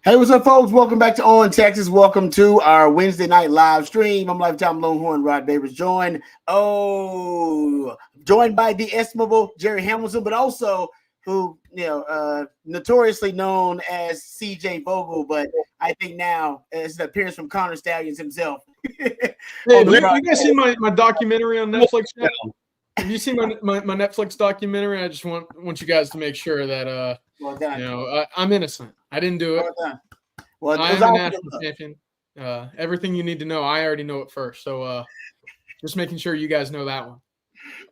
Hey, what's up, folks? Welcome back to On Texas. Welcome to our Wednesday night live stream. I'm Lifetime Longhorn Rod Babers, joined by the estimable Jerry Hamilton, but also who notoriously known as CJ Vogel, but I think now it's an appearance from Connor Stallions himself. Hey, you guys seen my documentary on Netflix yet? Have you seen my Netflix documentary? I just want you guys to make sure that well done. I'm innocent. I didn't do it. Well done. Well, I am a national champion. Everything you need to know, I already know it first. So just making sure you guys know that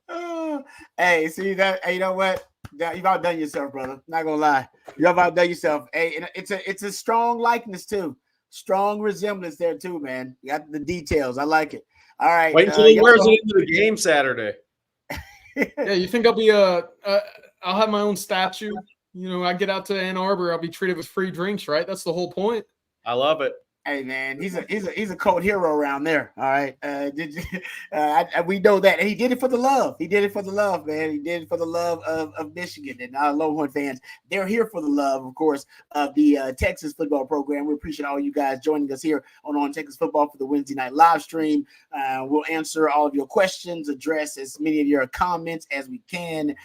one. Hey, see that? Hey, you know what? You've outdone yourself, brother. Not gonna lie, you've outdone yourself. Hey, it's a strong likeness too, strong resemblance there too, man. You got the details. I like it. All right. Wait until he wears it into the game Saturday. Yeah, you think I'll be I'll have my own statue? You know, I get out to Ann Arbor, I'll be treated with free drinks, right? That's the whole point. I love it. Hey man, he's a cult hero around there. All right, we know that, and he did it for the love. He did it for the love, man. He did it for the love of Michigan and our Longhorn fans. They're here for the love, of course, of the Texas football program. We appreciate all you guys joining us here on Texas Football for the Wednesday night live stream. We'll answer all of your questions, address as many of your comments as we can.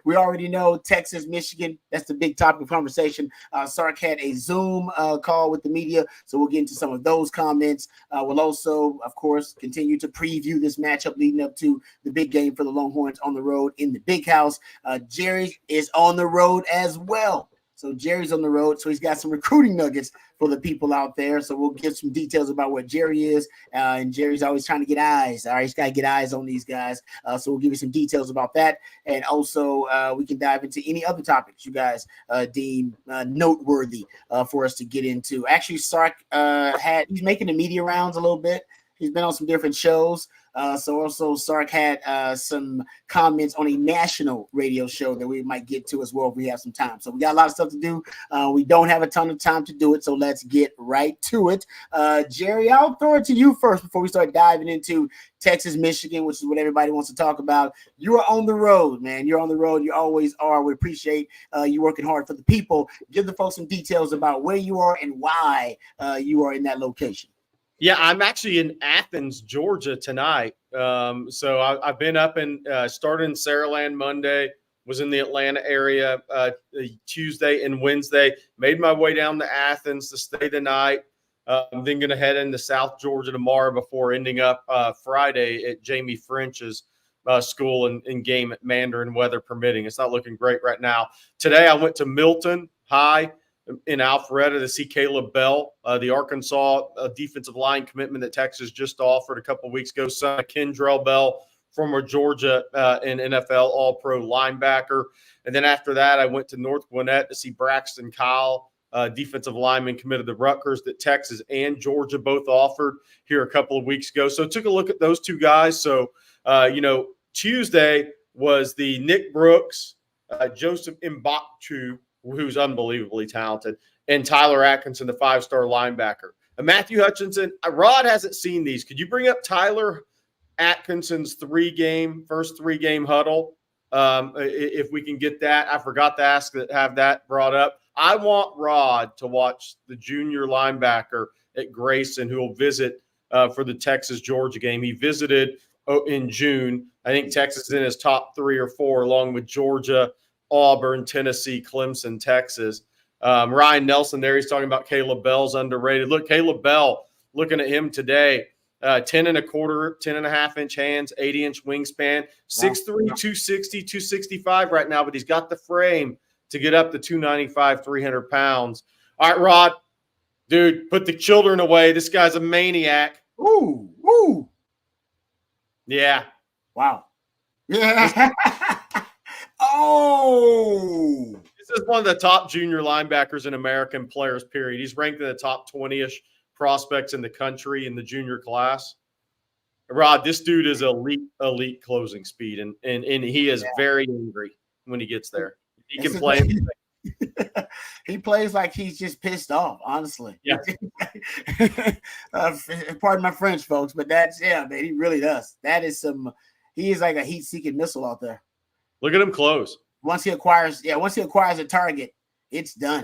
We already know Texas, Michigan. That's the big topic of conversation. Sark had a Zoom call with the media. So we'll get into some of those comments. We'll also, of course, continue to preview this matchup leading up to the big game for the Longhorns on the road in the Big House. Jerry is on the road as well. So Jerry's on the road. So he's got some recruiting nuggets for the people out there. So we'll give some details about what Jerry is. And Jerry's always trying to get eyes. All right, he's got to get eyes on these guys. So we'll give you some details about that. And also we can dive into any other topics you guys deem noteworthy for us to get into. Actually, Sark he's making the media rounds a little bit. He's been on some different shows. So also Sark had some comments on a national radio show that we might get to as well if we have some time. So we got a lot of stuff to do. We don't have a ton of time to do it, so let's get right to it. Jerry, I'll throw it to you first before we start diving into Texas, Michigan, which is what everybody wants to talk about. You are on the road, man. You're on the road. You always are. We appreciate you working hard for the people. Give the folks some details about where you are and why you are in that location. Yeah, I'm actually in Athens, Georgia tonight. So I've been up and started in Saraland Monday, was in the Atlanta area Tuesday and Wednesday, made my way down to Athens to stay the night. I'm then going to head into South Georgia tomorrow before ending up Friday at Jamie French's school and game at Mandarin, weather permitting. It's not looking great right now. Today I went to Milton High in Alpharetta to see Caleb Bell, the Arkansas defensive line commitment that Texas just offered a couple of weeks ago. Son of Kendrell Bell, former Georgia and NFL All-Pro linebacker. And then after that, I went to North Gwinnett to see Braxton Kyle, defensive lineman committed to Rutgers that Texas and Georgia both offered here a couple of weeks ago. So took a look at those two guys. So, Tuesday was the Nick Brooks, Joseph Mbaktu, who's unbelievably talented, and Tyler Atkinson, the five-star linebacker. And Matthew Hutchinson, Rod hasn't seen these. Could you bring up Tyler Atkinson's first three-game huddle? If we can get that. I forgot to have that brought up. I want Rod to watch the junior linebacker at Grayson, who will visit for the Texas-Georgia game. He visited in June. I think Texas is in his top 3 or 4, along with Georgia, Auburn, Tennessee, Clemson, Texas. Ryan Nelson there, he's talking about Caleb Bell's underrated. Look, Caleb Bell, looking at him today, 10 and a quarter, 10 and a half inch hands, 80-inch wingspan, 6'3", 260, 265 right now, but he's got the frame to get up to 295, 300 pounds. All right, Rod, dude, put the children away. This guy's a maniac. Ooh. Yeah. Wow. Yeah. Oh, this is one of the top junior linebackers in American players, period. He's ranked in the top 20-ish prospects in the country in the junior class. Rod, this dude is elite closing speed, and he is very angry when he gets there. He can play. He plays like he's just pissed off, honestly. Yeah. Pardon my French, folks, but man, he really does. He is like a heat-seeking missile out there. Look at him close. Once he acquires a target, it's done.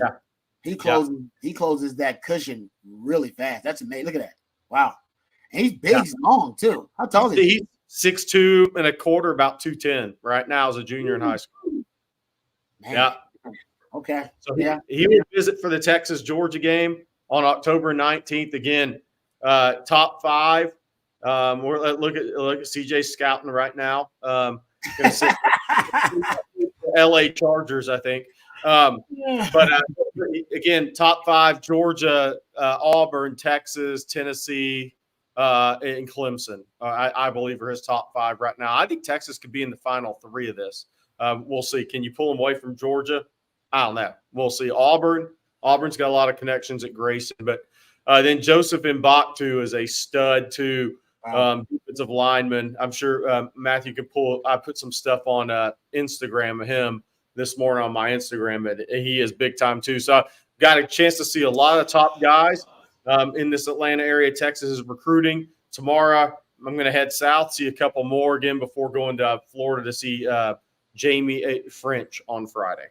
He closes that cushion really fast. That's amazing. Look at that. Wow. And he's big, he's long too. How tall is he? He's 6'2", about 210 right now as a junior in high school. Man. Yeah. Okay. So he will visit for the Texas-Georgia game on October 19th. Again, top 5. Look at CJ scouting right now. LA Chargers, I think. But again, top 5: Georgia, Auburn, Texas, Tennessee, and Clemson. I believe are his top 5 right now. I think Texas could be in the final 3 of this. We'll see. Can you pull them away from Georgia? I don't know. We'll see. Auburn's got a lot of connections at Grayson, but then Joseph Mbaktu is a stud too. Defensive lineman. I'm sure Matthew can pull. I put some stuff on Instagram of him this morning on my Instagram, and he is big time too. So I got a chance to see a lot of top guys in this Atlanta area. Texas is recruiting. Tomorrow, I'm going to head south, see a couple more again before going to Florida to see Jamie French on Friday.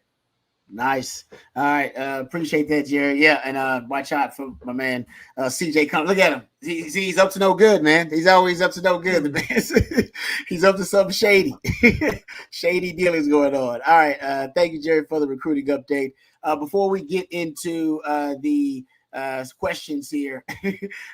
Nice. All right. Appreciate that, Jerry. Yeah, and watch out for my man CJ. Look at him. He's up to no good, man. He's always up to no good. The man. He's up to something shady. Shady dealings going on. All right. Thank you, Jerry, for the recruiting update. Before we get into the questions here,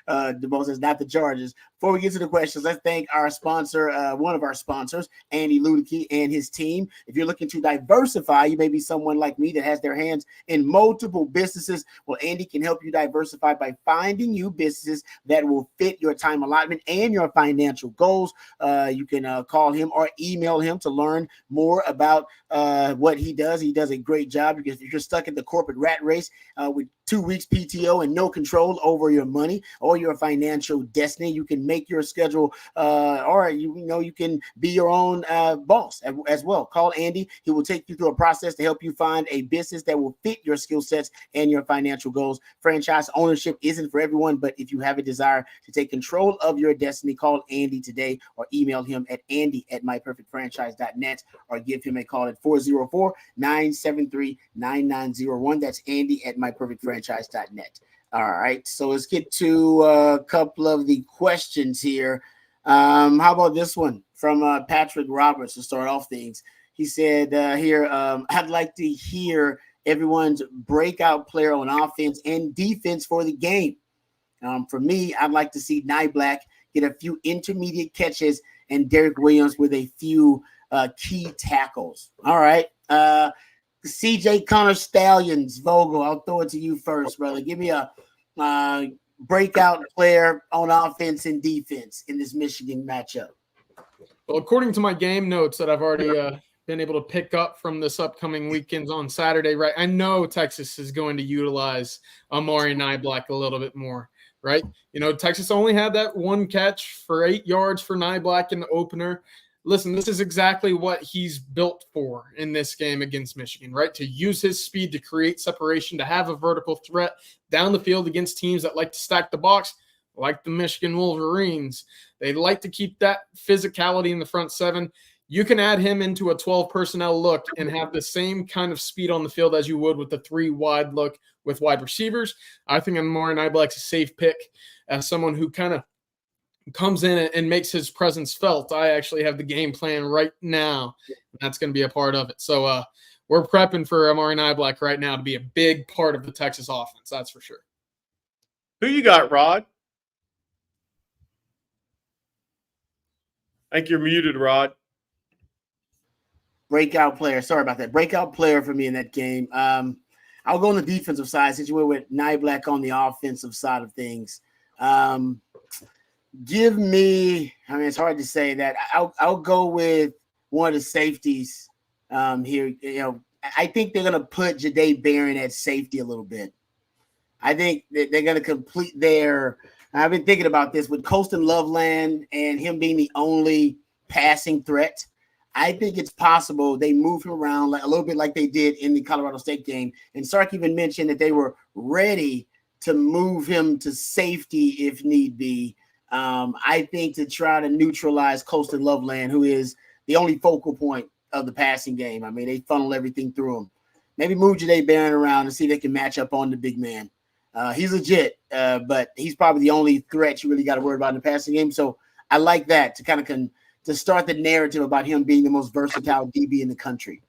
DeMo says not the charges. Before we get to the questions, let's thank our sponsor, one of our sponsors, Andy Ludicky and his team. If you're looking to diversify, you may be someone like me that has their hands in multiple businesses. Well, Andy can help you diversify by finding you businesses that will fit your time allotment and your financial goals. You can call him or email him to learn more about what he does. He does a great job because if you're stuck in the corporate rat race with 2 weeks PTO and no control over your money or your financial destiny, you can make your schedule or you can be your own boss as well. Call Andy. He will take you through a process to help you find a business that will fit your skill sets and your financial goals. Franchise ownership isn't for everyone, but if you have a desire to take control of your destiny, call Andy today or email him at andy@myperfectfranchise.net or give him a call at 404-973-9901. That's andy@myperfectfranchise.net. All right, so let's get to a couple of the questions here. How about this one from Patrick Roberts to start off things? He said I'd like to hear everyone's breakout player on offense and defense for the game. For me, I'd like to see Nyblack get a few intermediate catches and Derek Williams with a few key tackles. All right. CJ Connor Stallions, Vogel, I'll throw it to you first, brother. Give me a breakout player on offense and defense in this Michigan matchup. Well, according to my game notes that I've already been able to pick up from this upcoming weekends on Saturday, right? I know Texas is going to utilize Amari Nyblack a little bit more, right? Texas only had that one catch for 8 yards for Nyblack in the opener. Listen, this is exactly what he's built for in this game against Michigan, right? To use his speed to create separation, to have a vertical threat down the field against teams that like to stack the box, like the Michigan Wolverines. They like to keep that physicality in the front 7. You can add him into a 12 personnel look and have the same kind of speed on the field as you would with the 3 wide look with wide receivers. I think Amari Nyblack's a safe pick as someone who kind of comes in and makes his presence felt. I actually have the game plan right now. That's going to be a part of it. So we're prepping for Amari Nyblack right now to be a big part of the Texas offense. That's for sure. Who you got, Rod? I think you're muted, Rod. Breakout player. Sorry about that. Breakout player for me in that game. I'll go on the defensive side since you were with Nyblack on the offensive side of things. Give me, it's hard to say that. I'll go with one of the safeties here. I think they're going to put Jahdae Barron at safety a little bit. I think that they're going to complete I've been thinking about this with Colston Loveland and him being the only passing threat. I think it's possible they move him around a little bit like they did in the Colorado State game. And Sark even mentioned that they were ready to move him to safety if need be. I think to try to neutralize Colston Loveland, who is the only focal point of the passing game. They funnel everything through him. Maybe move Janae Barron around and see if they can match up on the big man. He's legit, but he's probably the only threat you really got to worry about in the passing game. So I like that to kind of to start the narrative about him being the most versatile DB in the country.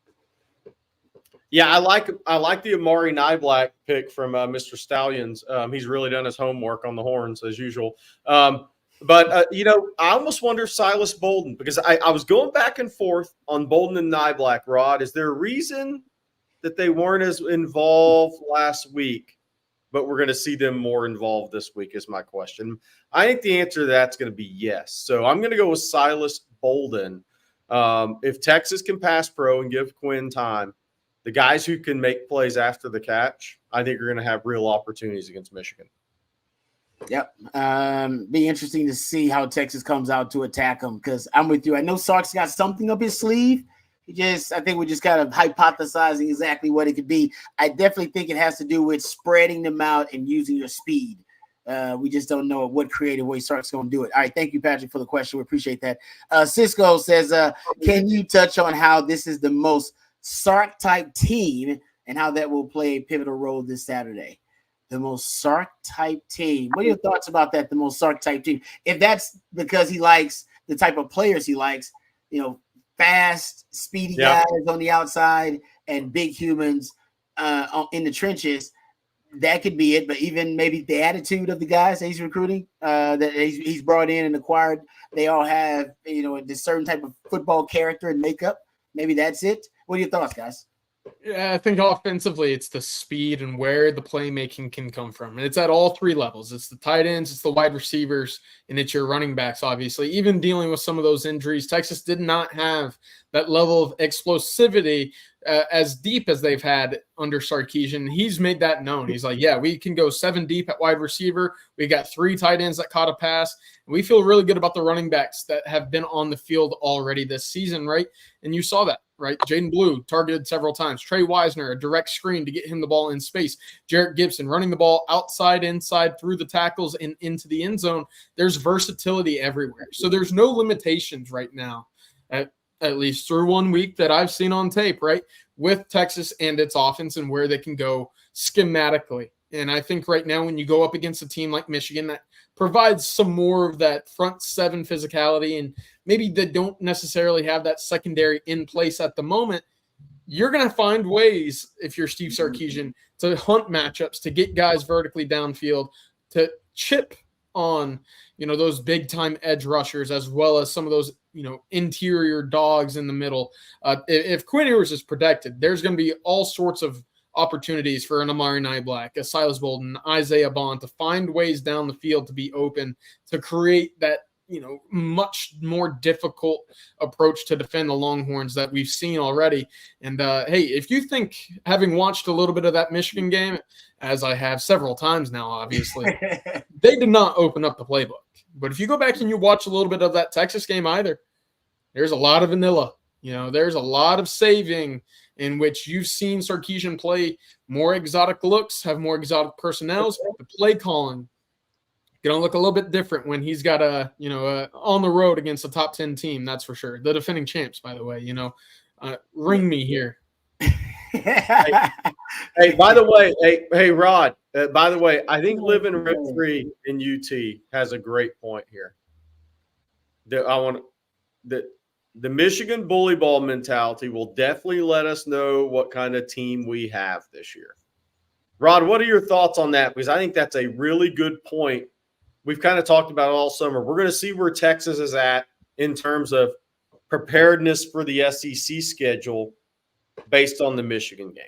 Yeah, I like the Amari Niblack pick from Mr. Stallions. He's really done his homework on the Horns as usual. But I almost wonder Silas Bolden, because I was going back and forth on Bolden and Niblack. Rod, is there a reason that they weren't as involved last week, but we're going to see them more involved this week is my question. I think the answer to that's going to be yes. So I'm going to go with Silas Bolden. If Texas can pass pro and give Quinn time, the guys who can make plays after the catch, I think are going to have real opportunities against Michigan. Yep. Be interesting to see how Texas comes out to attack them, because I'm with you. I know Sark's got something up his sleeve. I think we're just kind of hypothesizing exactly what it could be. I definitely think it has to do with spreading them out and using your speed. We just don't know what creative way Sark's going to do it. All right. Thank you, Patrick, for the question. We appreciate that. Cisco says, can you touch on how this is the most Sark type team and how that will play a pivotal role this Saturday? The most Sark type team. What are your thoughts about that? The most Sark type team. If that's because he likes the type of players he likes, fast, speedy guys on the outside and big humans in the trenches, that could be it. But even maybe the attitude of the guys that he's recruiting, that he's brought in and acquired, they all have a certain type of football character and makeup. Maybe that's it. What are your thoughts, guys? Yeah, I think offensively it's the speed and where the playmaking can come from. And it's at all three levels. It's the tight ends, it's the wide receivers, and it's your running backs, obviously. Even dealing with some of those injuries, Texas did not have that level of explosivity as deep as they've had under Sarkisian. He's made that known. He's like, yeah, we can go 7 deep at wide receiver. We got 3 tight ends that caught a pass. We feel really good about the running backs that have been on the field already this season, right? And you saw that, right? Jaden Blue targeted several times. Trey Wisner, a direct screen to get him the ball in space. Jarrett Gibson running the ball outside, inside, through the tackles and into the end zone. There's versatility everywhere. So there's no limitations right now, at least through 1 week that I've seen on tape, right, with Texas and its offense and where they can go schematically. And I think right now when you go up against a team like Michigan that provides some more of that front 7 physicality and maybe they don't necessarily have that secondary in place at the moment, you're going to find ways, if you're Steve Sarkisian, to hunt matchups, to get guys vertically downfield, to chip on, those big time edge rushers, as well as some of those, interior dogs in the middle. If Quinn Ewers is protected, there's going to be all sorts of opportunities for an Amari Niblack, a Silas Bolden, Isaiah Bond to find ways down the field to be open, to create that, much more difficult approach to defend the Longhorns that we've seen already. And hey, if you think, having watched a little bit of that Michigan game, as I have several times now, obviously, they did not open up the playbook. But if you go back and you watch a little bit of that Texas game either, there's a lot of vanilla. There's a lot of saving in which you've seen Sarkisian play more exotic looks, have more exotic personnels. The play calling going to look a little bit different when he's got on the road against a top 10 team. That's for sure. The defending champs, by the way, ring me here. Hey, by the way, hey, Rod, by the way, I think living rent-free in UT has a great point here. The Michigan bully ball mentality will definitely let us know what kind of team we have this year. Rod, what are your thoughts on that? Because I think that's a really good point. We've kind of talked about it all summer. We're going to see where Texas is at in terms of preparedness for the SEC schedule based on the Michigan game.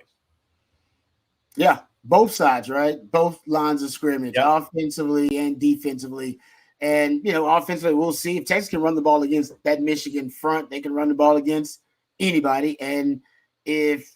Yeah, both sides, right? Both lines of scrimmage, offensively and defensively. And, offensively, we'll see if Texas can run the ball against that Michigan front. They can run the ball against anybody. And if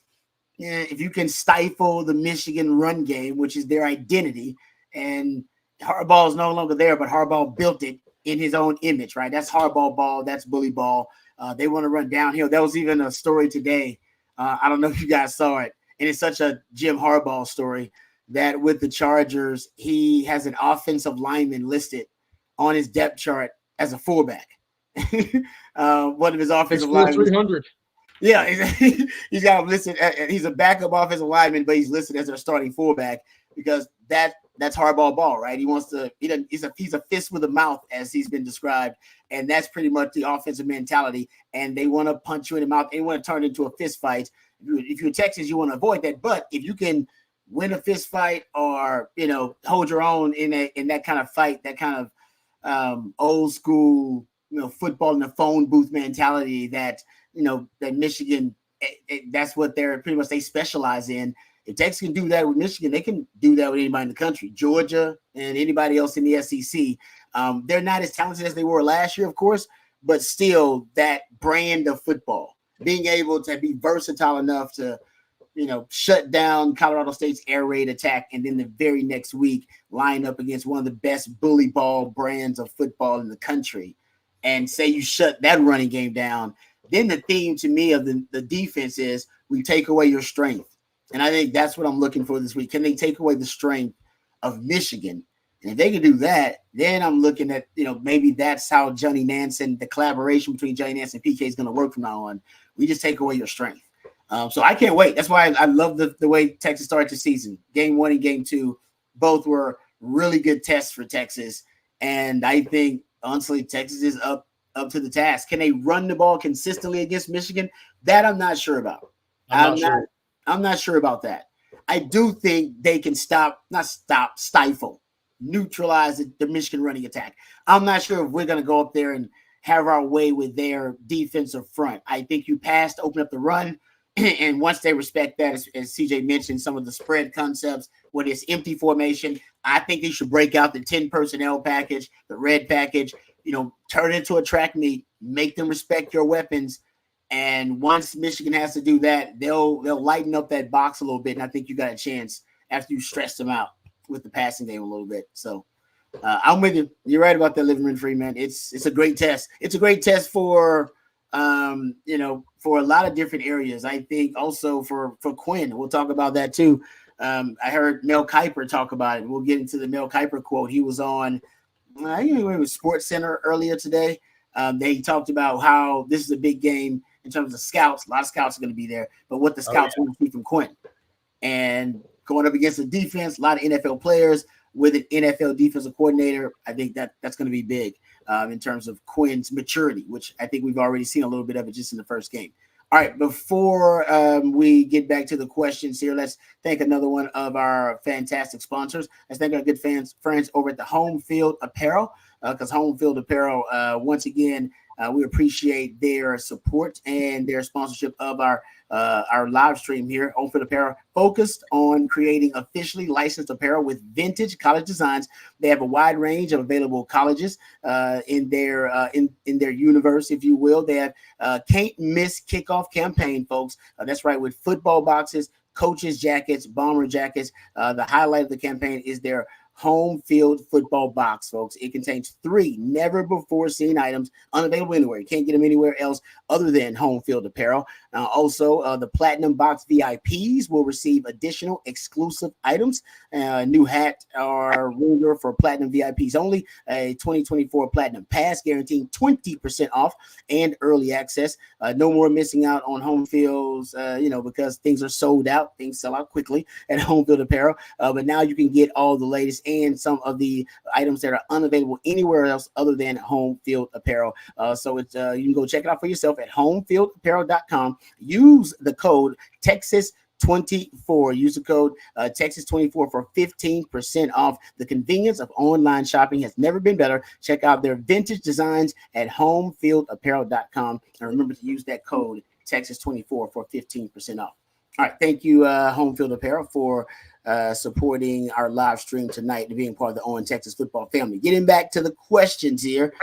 you can stifle the Michigan run game, which is their identity, and Harbaugh is no longer there, but Harbaugh built it in his own image, right? That's Harbaugh ball. That's bully ball. They want to run downhill. There was even a story today. I don't know if you guys saw it. And it's such a Jim Harbaugh story that with the Chargers, he has an offensive lineman listed on his depth chart as a fullback. One of his offensive linemen. 300. Yeah, he's got him listed. He's a backup offensive lineman, but he's listed as their starting fullback because that's hardball ball, right? He wants to. He's a fist with a mouth, as he's been described, and that's pretty much the offensive mentality. And they want to punch you in the mouth. They want to turn it into a fist fight. If you're Texas, you want to avoid that. But if you can win a fist fight or hold your own in that kind of fight, that kind of old school football in the phone booth mentality that that Michigan, that's what they're pretty much they specialize in. If Texas can do that with Michigan, they can do that with anybody in the country, Georgia and anybody else in the SEC. They're not as talented as they were last year, of course, but still that brand of football, being able to be versatile enough to shut down Colorado State's air raid attack, and then the very next week line up against one of the best bully ball brands of football in the country, and say you shut that running game down. Then the theme to me of the defense is we take away your strength. And I think that's what I'm looking for this week. Can they take away the strength of Michigan? And if they can do that, then I'm looking at, maybe that's how Johnny Nansen, the collaboration between Johnny Nansen and PK is going to work from now on. We just take away your strength. So I can't wait. That's why I love the way Texas started the season. Game 1 and game 2, both were really good tests for Texas. And I think, honestly, Texas is up to the task. Can they run the ball consistently against Michigan? That I'm not sure about. I'm not sure about that. I do think they can stifle, neutralize the Michigan running attack. I'm not sure if we're going to go up there and have our way with their defensive front. I think you pass to open up the run, and once they respect that, as CJ mentioned, some of the spread concepts, with this empty formation, I think they should break out the 10 personnel package, the red package, turn it into a track meet, make them respect your weapons. And once Michigan has to do that, they'll lighten up that box a little bit. And I think you got a chance after you stress them out with the passing game a little bit. So I'm with you. You're right about that living rent free, man. It's a great test. It's a great test for for a lot of different areas. I think also for Quinn, we'll talk about that too. I heard Mel Kiper talk about it. We'll get into the Mel Kiper quote. He was on it was Sports Center earlier today. They talked about how this is a big game in terms of scouts. A lot of scouts are going to be there, but what the scouts want to see from Quinn. And going up against the defense, a lot of NFL players with an NFL defensive coordinator, I think that's going to be big in terms of Quinn's maturity, which I think we've already seen a little bit of it just in the first game. All right, before we get back to the questions here, let's thank another one of our fantastic sponsors. Let's thank our good friends over at the Home Field Apparel, because Home Field Apparel, once again, we appreciate their support and their sponsorship of our live stream here. Home Field Apparel, focused on creating officially licensed apparel with vintage college designs. They have a wide range of available colleges in their universe, if you will. They have can't miss kickoff campaign, folks. That's right, with football boxes, coaches jackets, bomber jackets. The highlight of the campaign is their Home Field Football box, folks. It contains 3 never-before-seen items unavailable anywhere. You can't get them anywhere else other than Home Field Apparel. Also, the Platinum Box VIPs will receive additional exclusive items. New hat or ruler for Platinum VIPs only. A 2024 Platinum Pass guaranteeing 20% off and early access. No more missing out on Home Fields, because things are sold out. Things sell out quickly at Home Field Apparel. But now you can get all the latest and some of the items that are unavailable anywhere else other than Home Field Apparel. So it's you can go check it out for yourself at homefieldapparel.com. Use the code Texas24. Use the code Texas24 for 15% off. The convenience of online shopping has never been better. Check out their vintage designs at homefieldapparel.com. And remember to use that code Texas24 for 15% off. All right. Thank you, Home Field Apparel, for supporting our live stream tonight and being part of the On Texas football family. Getting back to the questions here.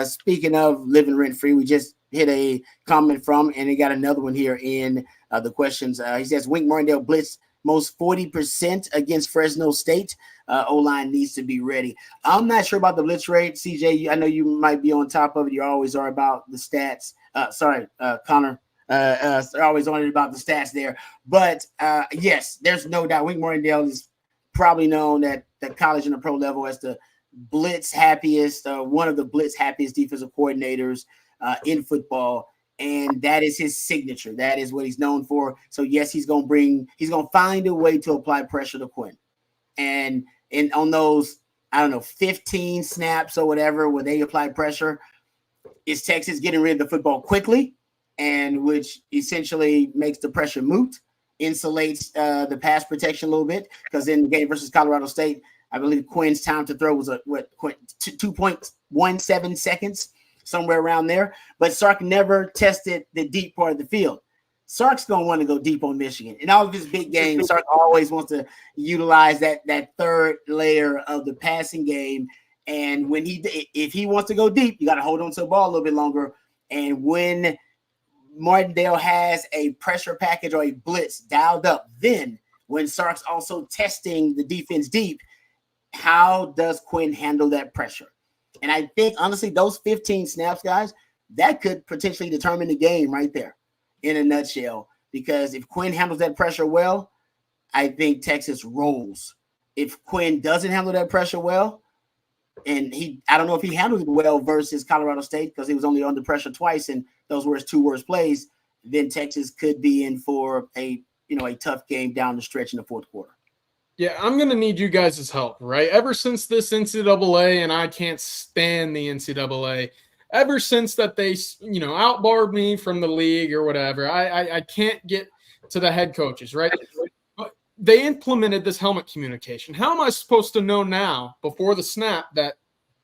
Speaking of living rent free, we just hit a comment from, and he got another one here in the questions. He says, Wink Martindale blitz most 40% against Fresno State. O-line needs to be ready. I'm not sure about the blitz rate. CJ, I know you might be on top of it. You always are about the stats. Connor. Always on it about the stats there. But yes, there's no doubt. Wink Martindale is probably known at the college and the pro level as the blitz happiest, one of the blitz happiest defensive coordinators in football. and that is his signature. That is what he's known for. So yes, he's gonna find a way to apply pressure to Quinn. And on those, I don't know, 15 snaps or whatever, where they apply pressure, is Texas getting rid of the football quickly, and which essentially makes the pressure moot, insulates the pass protection a little bit, because in the game versus Colorado State, I believe Quinn's time to throw was 2.17 seconds, somewhere around there. But Sark never tested the deep part of the field. Sark's going to want to go deep on Michigan. In all of his big games, Sark always wants to utilize that third layer of the passing game. And if he wants to go deep, you got to hold on to the ball a little bit longer. And when Martindale has a pressure package or a blitz dialed up, then when Sark's also testing the defense deep, how does Quinn handle that pressure? And I think, honestly, those 15 snaps, guys, that could potentially determine the game right there in a nutshell. Because if Quinn handles that pressure well, I think Texas rolls. If Quinn doesn't handle that pressure well, and I don't know if he handled it well versus Colorado State, because he was only under pressure twice, and those were his two worst plays, then Texas could be in for a tough game down the stretch in the fourth quarter. Yeah, I'm going to need you guys' help, right? Ever since this NCAA, and I can't stand the NCAA, ever since that they, outbarred me from the league or whatever, I can't get to the head coaches, right? But they implemented this helmet communication. How am I supposed to know now, before the snap, that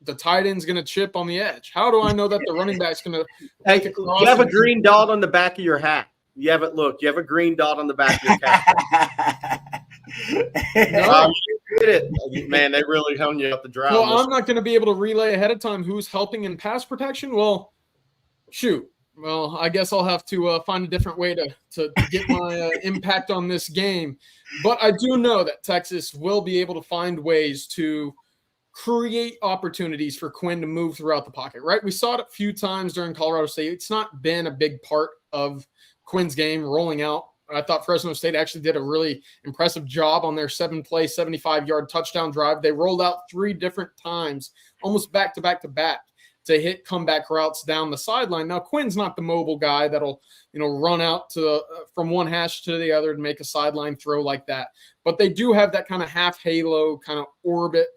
the tight end's going to chip on the edge? How do I know that the running back's going to make a cross? You have a green dot on the back of your hat. You have a green dot on the back of your cap. No, you did it, man. They really hung you up the drought. Well, I'm not going to be able to relay ahead of time who's helping in pass protection. Well, shoot. Well, I guess I'll have to find a different way to get my impact on this game. But I do know that Texas will be able to find ways to create opportunities for Quinn to move throughout the pocket, right? We saw it a few times during Colorado State. It's not been a big part of Quinn's game rolling out. I thought Fresno State actually did a really impressive job on their 7-play, 75-yard touchdown drive. They rolled out 3 different times, almost back to back to hit comeback routes down the sideline. Now, Quinn's not the mobile guy that'll, run out to from one hash to the other to make a sideline throw like that. But they do have that kind of half halo, kind of orbit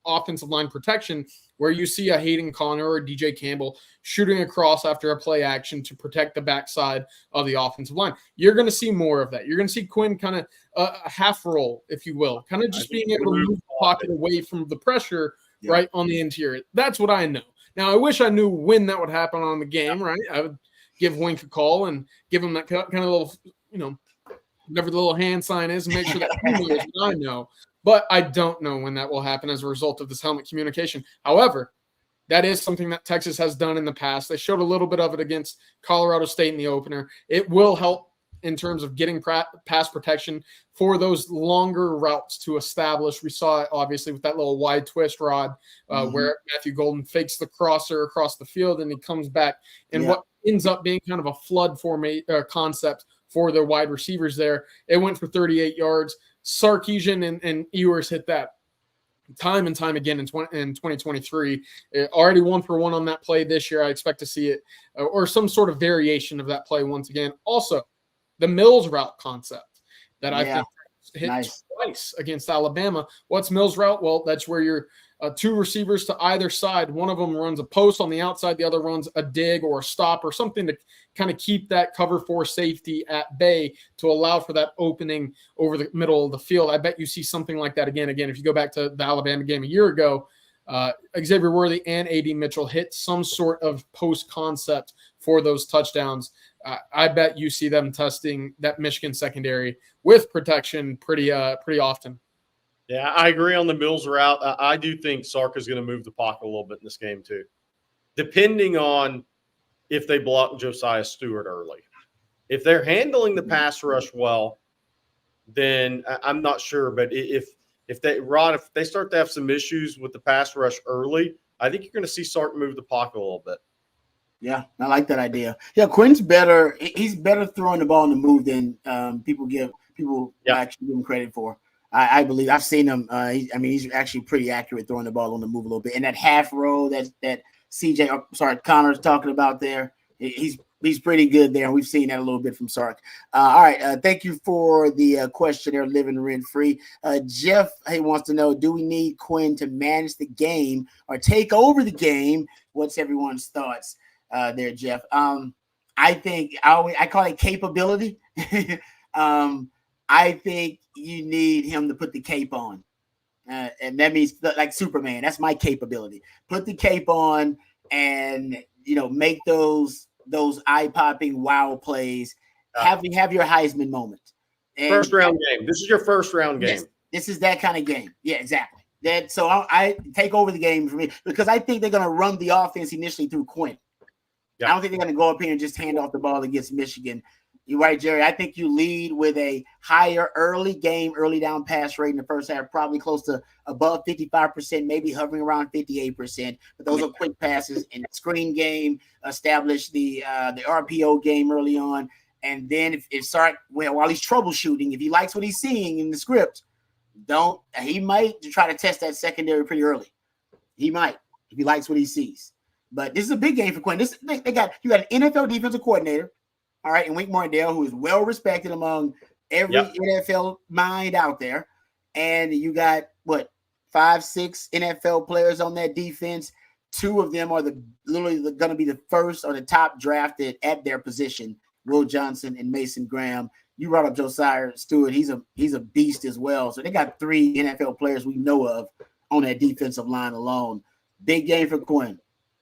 offensive line protection, where you see a Hayden Connor or a DJ Campbell shooting across after a play action to protect the backside of the offensive line. You're going to see more of that. You're going to see Quinn kind of a half roll, if you will, kind of just being able to move the pocket away from the pressure right on the interior. That's what I know. Now, I wish I knew when that would happen on the game, right? I would give Wink a call and give him that kind of little, whatever the little hand sign is, and make sure that he knows what I know. But I don't know when that will happen as a result of this helmet communication. However, that is something that Texas has done in the past. They showed a little bit of it against Colorado State in the opener. It will help in terms of getting pass protection for those longer routes to establish. We saw it, obviously, with that little wide twist rod where Matthew Golden fakes the crosser across the field and he comes back. And what ends up being kind of a flood concept for their wide receivers there. It went for 38 yards. Sarkisian and Ewers hit that time and time again in 2023. Already 1-for-1 on that play this year. I expect to see it or some sort of variation of that play once again. Also, the Mills route concept that I think hit twice against Alabama. What's Mills route? Well, that's where you're 2 receivers to either side. One of them runs a post on the outside. The other runs a dig or a stop or something to kind of keep that cover 4 safety at bay to allow for that opening over the middle of the field. I bet you see something like that again. If you go back to the Alabama game a year ago, Xavier Worthy and A.D. Mitchell hit some sort of post concept for those touchdowns. I bet you see them testing that Michigan secondary with protection pretty often. Yeah, I agree on the Mills route. I do think Sark is going to move the pocket a little bit in this game too, depending on if they block Josiah Stewart early. If they're handling the pass rush well, then I'm not sure. But if they start to have some issues with the pass rush early, I think you're going to see Sark move the pocket a little bit. Yeah, I like that idea. Yeah, Quinn's better. He's better throwing the ball in the move than people actually give him credit for. I believe I've seen him. He's actually pretty accurate throwing the ball on the move a little bit. And that half roll that Connor's talking about there, he's He's pretty good there. We've seen that a little bit from Sark. All right. Thank you for the question there, living rent free. Jeff, he wants to know, do we need Quinn to manage the game or take over the game? What's everyone's thoughts there, Jeff? I think I call it capability. I think you need him to put the cape on. And that means like Superman. That's my capability. Put the cape on and, make those eye-popping wow plays. Have your Heisman moment. And first round game. This is your first round game. Yes, this is that kind of game. Yeah, exactly. So I take over the game for me because I think they're going to run the offense initially through Quinn. I don't think they're going to go up here and just hand off the ball against Michigan. You're right, Jerry. I think you lead with a higher early down pass rate in the first half, probably close to above 55%, maybe hovering around 58%. But those are quick passes in the screen game, establish the RPO game early on. And then if Sark, while he's troubleshooting, if he likes what he's seeing in the script, he might try to test that secondary pretty early. He might, if he likes what he sees. But this is a big game for Quinn. You got an NFL defensive coordinator. All right, and Wink Martindale, who is well respected among every NFL mind out there. And you got 5, 6 NFL players on that defense. 2 of them are literally going to be the first or the top drafted at their position, Will Johnson and Mason Graham. You brought up Josiah Stewart. He's a beast as well. So they got 3 NFL players we know of on that defensive line alone. Big game for Quinn.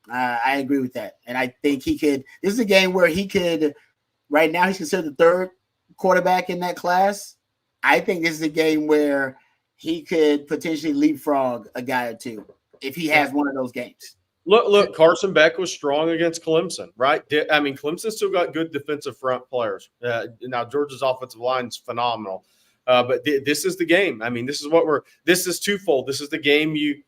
I agree with that. And I think he could – this is a game where he could – right now, he's considered the 3rd quarterback in that class. I think this is a game where he could potentially leapfrog a guy or 2 if he has one of those games. Look, Carson Beck was strong against Clemson, right? I mean, Clemson still got good defensive front players. Now, Georgia's offensive line is phenomenal. But this is the game. I mean, this is twofold. This is the game you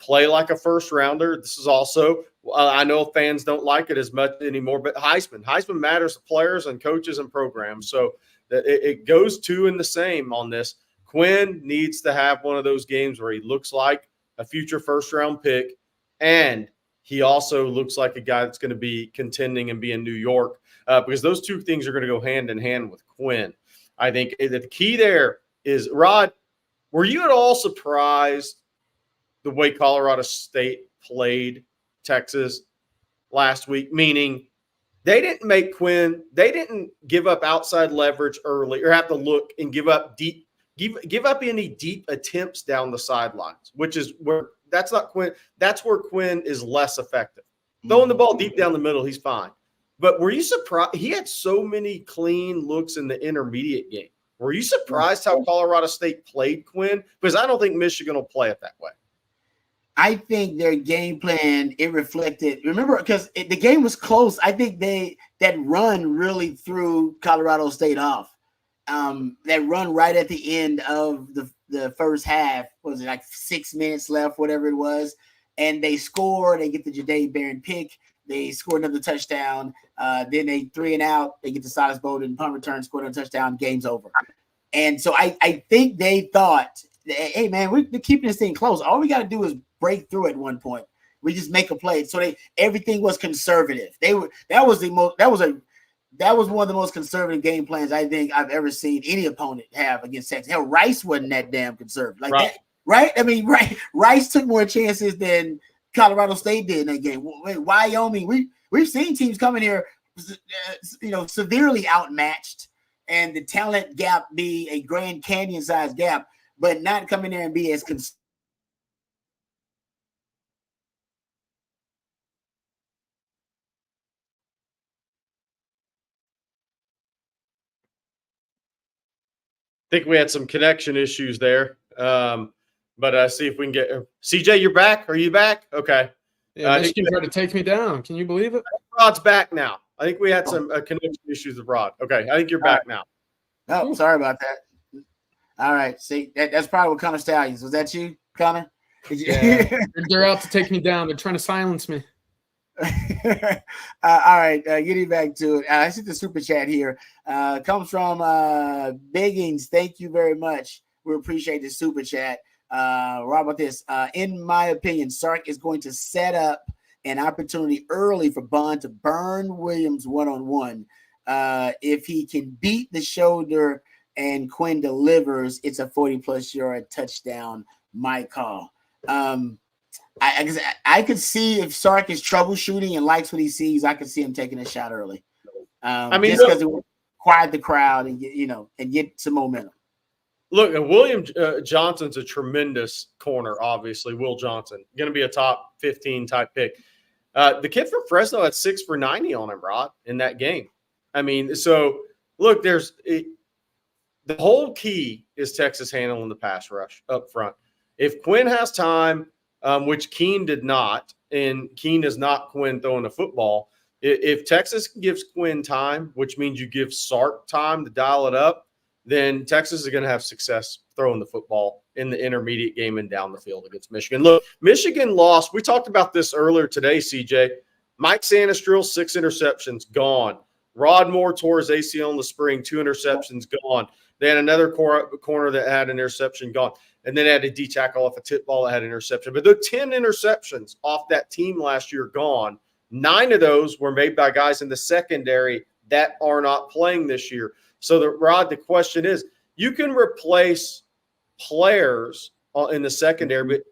play like a first rounder. This is also I know fans don't like it as much anymore, but Heisman matters to players and coaches and programs. So it goes 2 in the same on this. Quinn needs to have one of those games where he looks like a future first round pick, and he also looks like a guy that's going to be contending and be in New York because those 2 things are going to go hand in hand with Quinn. I think that the key there is, Rod, were you at all surprised the way Colorado State played Texas last week? Meaning they didn't give up outside leverage early or have to look and give up any deep attempts down the sidelines, which is where that's not Quinn. That's where Quinn is less effective. Throwing the ball deep down the middle, he's fine. But were you surprised? He had so many clean looks in the intermediate game. Were you surprised how Colorado State played Quinn? Because I don't think Michigan will play it that way. I think their game plan, it reflected. Remember, because the game was close. I think that run really threw Colorado State off. That run right at the end of the first half, was it like 6 minutes left, whatever it was, and they score. They get the Jadae Barron pick. They score another touchdown. Then they 3 and out. They get the Silas Bowden punt return, score another touchdown. Game's over. And so I think they thought, hey man, we're keeping this thing close. All we got to do is break through at one point. We just make a play. So everything was conservative. That was one of the most conservative game plans I think I've ever seen any opponent have against Texas. Hell, Rice wasn't that damn conservative. Like that, right? I mean, Rice took more chances than Colorado State did in that game. Wyoming, we've seen teams come in here, severely outmatched, and the talent gap be a Grand Canyon-sized gap, but not come in there and be as conservative. I think we had some connection issues there. But see if we can get CJ, you're back. Are you back? Okay. Yeah, Michigan tried to take me down. Can you believe it? Rod's back now. I think we had some connection issues with Rod. Okay, I think you're back now. Oh, sorry about that. All right. See, that's probably what Connor Stallions. Was that you, Connor? Yeah. They're out to take me down. They're trying to silence me. All right, getting back to it. I see the super chat here. Comes from Biggins. Thank you very much. We appreciate the super chat. What about this? In my opinion, Sark is going to set up an opportunity early for Bond to burn Williams one-on-one. If he can beat the shoulder and Quinn delivers, it's a 40-plus yard touchdown. My call. I could see if Sark is troubleshooting and likes what he sees, I could see him taking a shot early. Just because it will quiet the crowd and get some momentum. Look, William Johnson's a tremendous corner. Obviously, Will Johnson going to be a top 15 type pick. The kid from Fresno had 6 for 90 on him, Rod, in that game. I mean, so look, the whole key is Texas handling the pass rush up front. If Quinn has time, which Keene did not, and Keene is not Quinn throwing the football, if Texas gives Quinn time, which means you give Sark time to dial it up, then Texas is going to have success throwing the football in the intermediate game and down the field against Michigan. Look, Michigan lost. We talked about this earlier today, CJ. Mike Sanistrill, 6 interceptions, gone. Rod Moore tore his ACL in the spring, 2 interceptions, gone. They had another corner that had an interception, gone. And then they had a D tackle off a tip ball that had an interception. But the 10 interceptions off that team last year, gone. 9 of those were made by guys in the secondary that are not playing this year. So, Rod, the question is, you can replace players in the secondary, but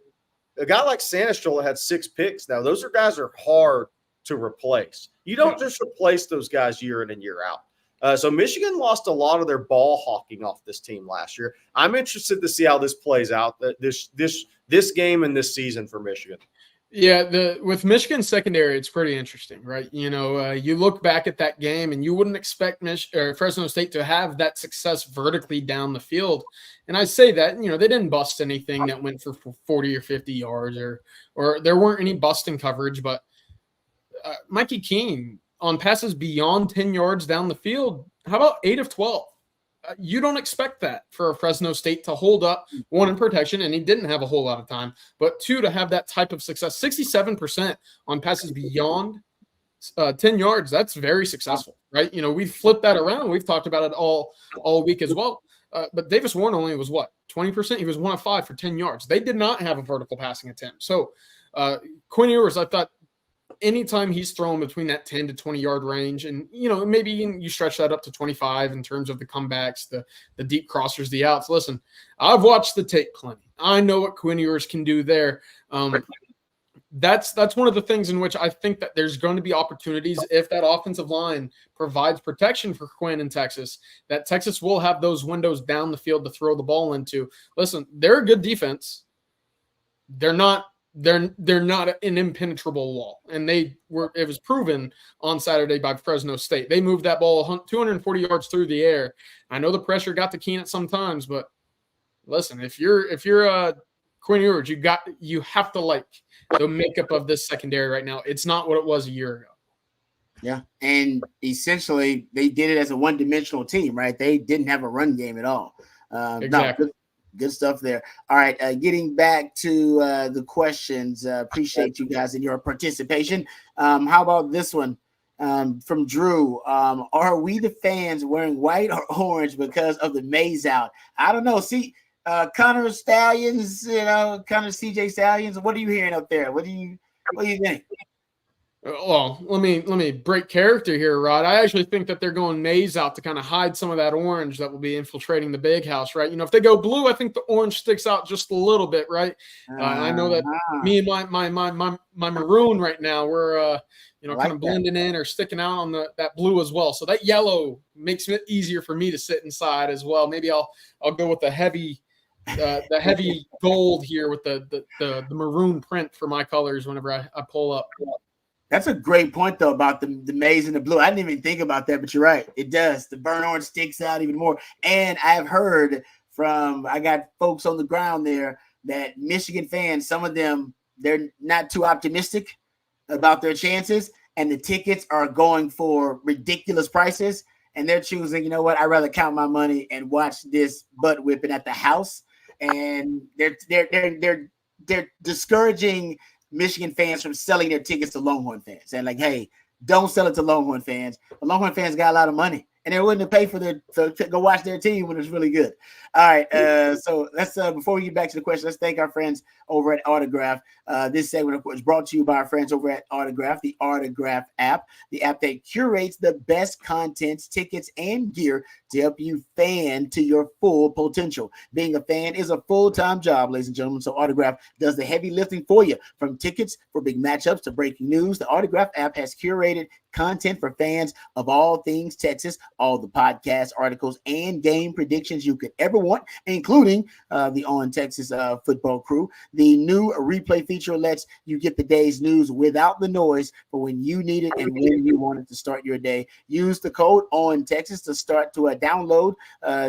a guy like Sanistrill had 6 picks now. Those guys are hard to replace. You don't just replace those guys year in and year out. So Michigan lost a lot of their ball hawking off this team last year. I'm interested to see how this plays out, this game and this season for Michigan. Yeah, with Michigan secondary, it's pretty interesting, right? You look back at that game, and you wouldn't expect Fresno State to have that success vertically down the field. And I say that, they didn't bust anything that went for 40 or 50 yards, or there weren't any busting coverage. But Mikey Keene on passes beyond 10 yards down the field, how about 8 of 12? You don't expect that for Fresno State to hold up, 1, in protection, and he didn't have a whole lot of time, but 2, to have that type of success. 67% on passes beyond 10 yards. That's very successful, right? We've flipped that around. We've talked about it all week as well. But Davis Warren only was 20%? He was 1 of 5 for 10 yards. They did not have a vertical passing attempt. So Quinn Ewers, I thought, anytime he's thrown between that 10 to 20 yard range, and maybe you stretch that up to 25 in terms of the comebacks, the deep crossers, the outs. Listen, I've watched the tape plenty. I know what Quinn Ewers can do there. That's one of the things in which I think that there's going to be opportunities if that offensive line provides protection for Quinn in Texas, that Texas will have those windows down the field to throw the ball into. Listen, they're a good defense. They're not an impenetrable wall, and it was proven on Saturday by Fresno State. They moved that ball 240 yards through the air. I know the pressure got to Keene at some times, but listen, if you're Quinn Ewers, you have to like the makeup of this secondary right now. It's not what it was a year ago. Yeah, and essentially they did it as a one-dimensional team, right? They didn't have a run game at all. Exactly. Good stuff there. All right, getting back to the questions. Appreciate you guys and your participation. How about this one from Drew? Are we the fans wearing white or orange because of the maze out? I don't know. See, Connor Stallions, Connor CJ Stallions. What are you hearing up there? What do you think? Well, let me break character here, Rod. I actually think that they're going maze out to kind of hide some of that orange that will be infiltrating the big house, right? If they go blue, I think the orange sticks out just a little bit, right? I know that me and my maroon right now, we're kind of blending in or sticking out on that blue as well. So that yellow makes it easier for me to sit inside as well. Maybe I'll go with the heavy gold here with the maroon print for my colors whenever I pull up. That's a great point, though, about the maize and the blue. I didn't even think about that, but you're right. It does. The burnt orange sticks out even more. And I've heard I got folks on the ground there that Michigan fans, some of them, they're not too optimistic about their chances, and the tickets are going for ridiculous prices, and they're choosing, I'd rather count my money and watch this butt whipping at the house. And they're discouraging Michigan fans from selling their tickets to Longhorn fans, and like, hey, don't sell it to Longhorn fans. The Longhorn fans got a lot of money, and they're willing to pay for to go watch their team when it's really good. All right, so let's before we get back to the question, let's thank our friends over at Autograph. This segment, of course, brought to you by our friends over at Autograph, the Autograph app, the app that curates the best contents, tickets, and gear to help you fan to your full potential. Being a fan is a full-time job, ladies and gentlemen, so Autograph does the heavy lifting for you. From tickets for big matchups to breaking news, the Autograph app has curated content for fans of all things Texas, all the podcasts, articles, and game predictions you could ever want, including the On Texas Football Crew. The new replay feature lets you get the day's news without the noise for when you need it and when you want it to start your day. Use the code On Texas to start to download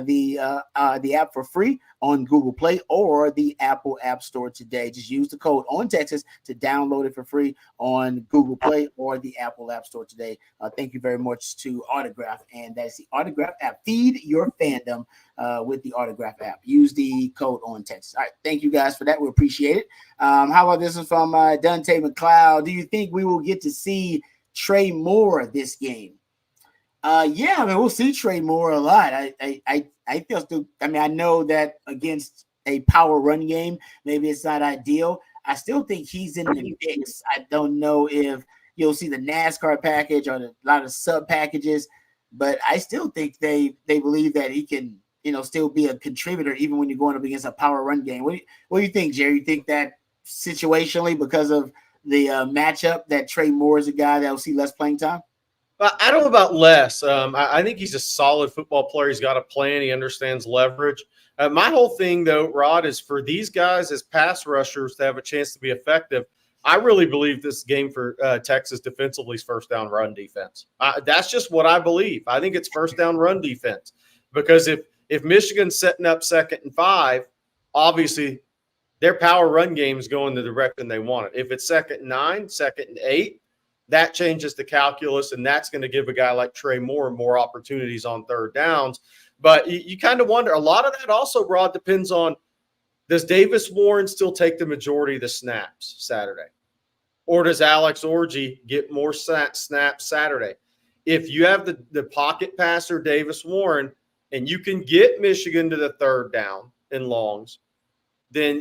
the app for free on Google Play or the Apple App Store today. Just use the code On Texas to download it for free on Google Play or the Apple App Store today. Thank you very much to Autograph, and that's the Autograph app. Feed your fandom with the Autograph app. Use the code On Texas. All right, thank you guys for that. We appreciate it. How about this one from Dante McLeod? Do you think we will get to see Trey Moore this game? Yeah, I mean, we'll see Trey Moore a lot. I feel still. I mean, I know that against a power run game, maybe it's not ideal. I still think he's in the mix. I don't know if you'll see the NASCAR package or a lot of sub packages, but I still think they believe that he can, still be a contributor even when you're going up against a power run game. What do you think, Jerry? You think that situationally, because of the matchup, that Trey Moore is a guy that will see less playing time? I don't know about less. I think he's a solid football player. He's got a plan. He understands leverage. My whole thing, though, Rod, is for these guys as pass rushers to have a chance to be effective. I really believe this game for Texas defensively is first down run defense. That's just what I believe. I think it's first down run defense, because if Michigan's setting up 2nd and 5, obviously their power run game is going the direction they want it. If it's 2nd and 9, 2nd and 8, that changes the calculus, and that's going to give a guy like Trey Moore more opportunities on 3rd downs. But you kind of wonder, a lot of that also, Rod, depends on, does Davis Warren still take the majority of the snaps Saturday? Or does Alex Orji get more snaps Saturday? If you have the pocket passer, Davis Warren, and you can get Michigan to the 3rd down in longs, then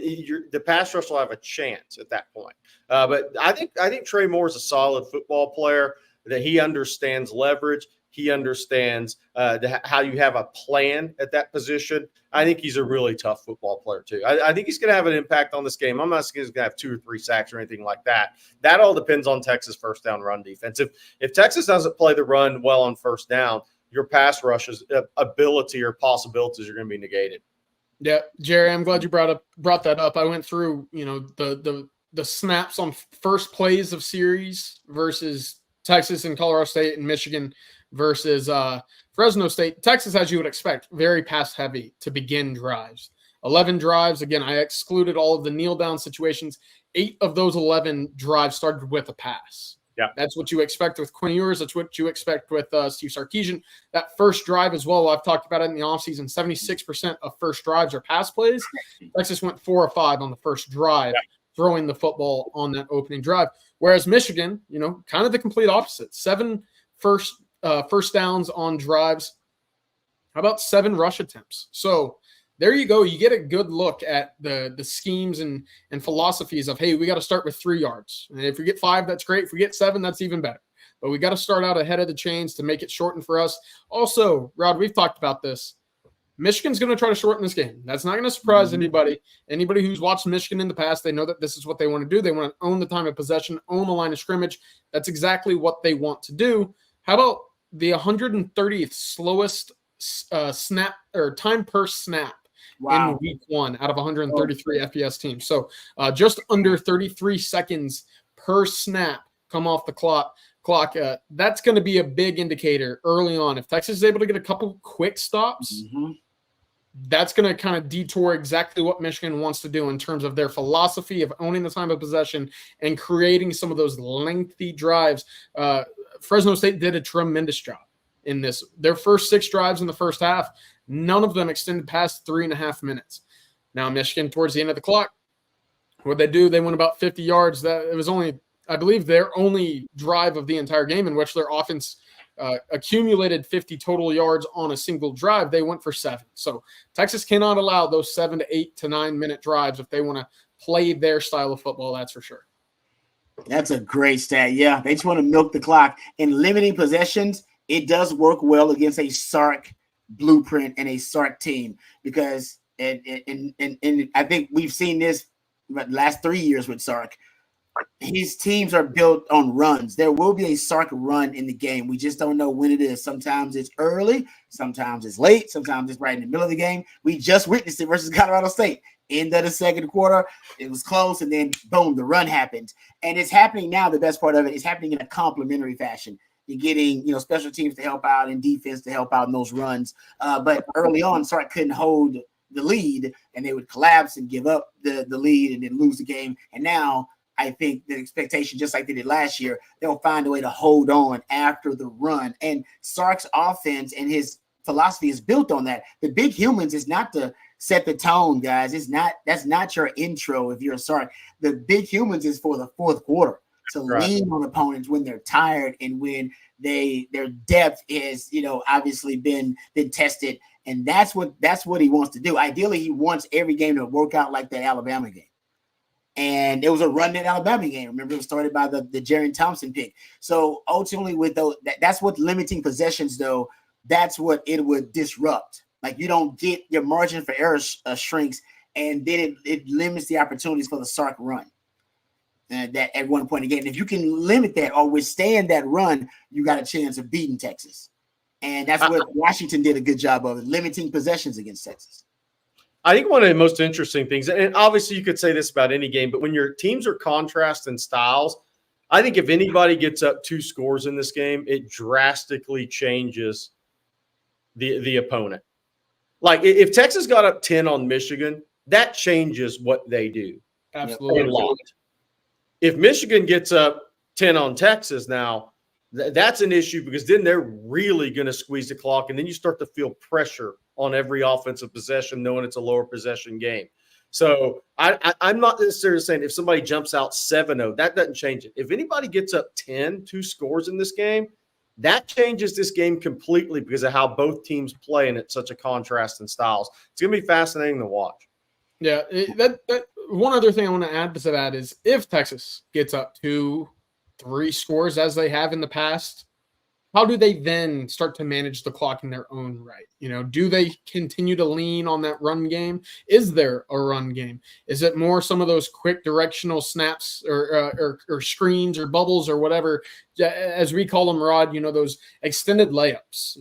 the pass rush will have a chance at that point. But I think Trey Moore is a solid football player, that he understands leverage. He understands how you have a plan at that position. I think he's a really tough football player too. I think he's going to have an impact on this game. I'm not saying he's going to have 2 or 3 sacks or anything like that. That all depends on Texas first down run defense. If Texas doesn't play the run well on first down, your pass rush's ability or possibilities are going to be negated. Yeah, Jerry, I'm glad you brought that up. I went through, the snaps on first plays of series versus Texas and Colorado State and Michigan versus Fresno State. Texas, as you would expect, very pass heavy to begin drives. 11 drives. Again, I excluded all of the kneel down situations. 8 of those 11 drives started with a pass. Yeah, that's what you expect with Quinn Ewers. That's what you expect with Steve Sarkisian. That first drive as well, I've talked about it in the offseason, 76% of first drives are pass plays. Texas went 4 or 5 on the first drive, throwing the football on that opening drive. Whereas Michigan, kind of the complete opposite. 7 first downs on drives. How about 7 rush attempts? So there you go. You get a good look at the schemes and philosophies of, hey, we got to start with 3 yards. And if we get 5, that's great. If we get 7, that's even better. But we got to start out ahead of the chains to make it shorten for us. Also, Rod, we've talked about this. Michigan's going to try to shorten this game. That's not going to surprise anybody. Anybody who's watched Michigan in the past, they know that this is what they want to do. They want to own the time of possession, own the line of scrimmage. That's exactly what they want to do. How about the 130th slowest snap or time per snap in week 1 out of 133 FBS teams? So just under 33 seconds per snap come off the clock. That's going to be a big indicator early on. If Texas is able to get a couple quick stops, that's going to kind of detour exactly what Michigan wants to do in terms of their philosophy of owning the time of possession and creating some of those lengthy drives. Fresno State did a tremendous job in this. Their first 6 drives in the first half, none of them extended past 3.5 minutes. Now, Michigan, towards the end of the clock, what they do, they went about 50 yards. It was only, I believe, their only drive of the entire game in which their offense accumulated 50 total yards on a single drive. They went for 7. So Texas cannot allow those 7 to 8 to 9 minute drives if they want to play their style of football. That's for sure. That's a great stat. Yeah, they just want to milk the clock. In limiting possessions, it does work well against a Sark blueprint and a Sark team because and I think we've seen this the last 3 years with Sark. His teams are built on runs. There will be a Sark run in the game. We just don't know when it is. Sometimes it's early, sometimes it's late, sometimes it's right in the middle of the game. We just witnessed it versus Colorado State. End of the second quarter, it was close, and then boom, the run happened. And it's happening now. The best part of it is happening in a complementary fashion. You're getting, special teams to help out and defense to help out in those runs. But early on, Sark couldn't hold the lead, and they would collapse and give up the lead and then lose the game. And now I think the expectation, just like they did last year, they'll find a way to hold on after the run. And Sark's offense and his philosophy is built on that. The big humans is not to set the tone, guys. That's not your intro if you're a Sark. The big humans is for the fourth quarter to lean on opponents when they're tired and when their depth is, obviously been tested. And that's what he wants to do. Ideally, he wants every game to work out like that Alabama game. And it was a run in Alabama game. Remember, it was started by the Jaren Thompson pick. So ultimately, with those, that's what limiting possessions, though. That's what it would disrupt. Like you don't get your margin for error shrinks, and then it limits the opportunities for the Sark run. That at one point again, if you can limit that or withstand that run, you got a chance of beating Texas. And that's what Washington did a good job of, limiting possessions against Texas. I think one of the most interesting things, and obviously you could say this about any game, but when your teams are contrast in styles, I think if anybody gets up 2 scores in this game, it drastically changes the opponent. Like if Texas got up 10 on Michigan, that changes what they do. Absolutely. A lot. If Michigan gets up 10 on Texas now, that's an issue because then they're really going to squeeze the clock, and then you start to feel pressure on every offensive possession, knowing it's a lower possession game. So I'm not necessarily saying if somebody jumps out 7-0, that doesn't change it. If anybody gets up 10, 2 scores in this game, that changes this game completely because of how both teams play, and it's such a contrast in styles. It's going to be fascinating to watch. Yeah, that one other thing I want to add to that is if Texas gets up 2, 3 scores as they have in the past, how do they then start to manage the clock in their own right? Do they continue to lean on that run game? Is there a run game? Is it more some of those quick directional snaps or screens or bubbles or whatever, as we call them, Rod, those extended layups?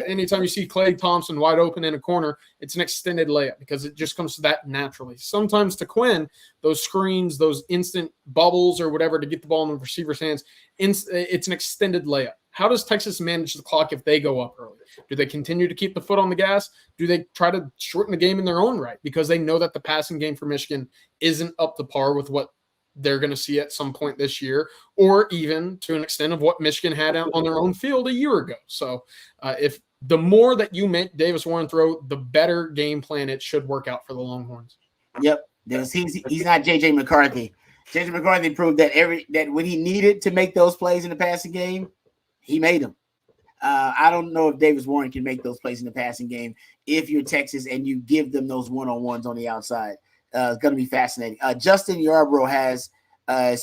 Anytime you see Klay Thompson wide open in a corner, it's an extended layup because it just comes to that naturally. Sometimes to Quinn, those screens, those instant bubbles or whatever to get the ball in the receiver's hands, it's an extended layup. How does Texas manage the clock if they go up early? Do they continue to keep the foot on the gas? Do they try to shorten the game in their own right because they know that the passing game for Michigan isn't up to par with what they're going to see at some point this year, or even to an extent of what Michigan had out on their own field a year ago? So if the more that you make Davis Warren throw, the better game plan it should work out for the Longhorns. Yep. He's not J.J. McCarthy. J.J. McCarthy proved that when he needed to make those plays in the passing game, he made them. I don't know if Davis Warren can make those plays in the passing game if you're Texas and you give them those one-on-ones on the outside. It's going to be fascinating. Justin Yarbrough has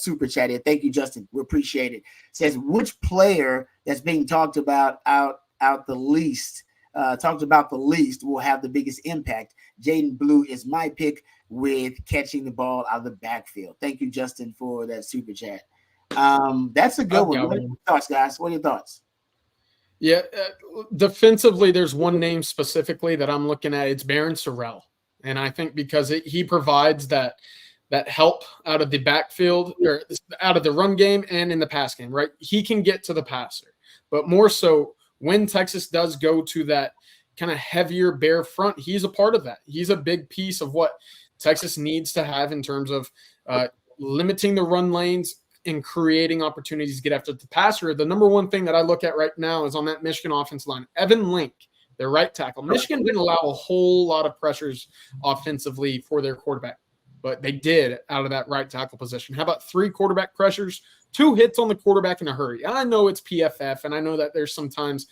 super chat here. Thank you, Justin. We appreciate it. Says, which player that's being talked about the least will have the biggest impact? Jaden Blue is my pick with catching the ball out of the backfield. Thank you, Justin, for that super chat. That's a good one. What are your thoughts, guys? What are your thoughts? Yeah, defensively, there's one name specifically that I'm looking at. It's Barron Sorrell, and I think because he provides that help out of the backfield or out of the run game and in the pass game, right? He can get to the passer, but more so when Texas does go to that kind of heavier bare front, he's a part of that. He's a big piece of what Texas needs to have in terms of limiting the run lanes and creating opportunities to get after the passer. The number one thing that I look at right now is on that Michigan offense line, Evan Link, their right tackle. Michigan didn't allow a whole lot of pressures offensively for their quarterback. but they did out of that right tackle position. How about 3 quarterback pressures, 2 hits on the quarterback in a hurry? I know it's PFF, and I know that there's sometimes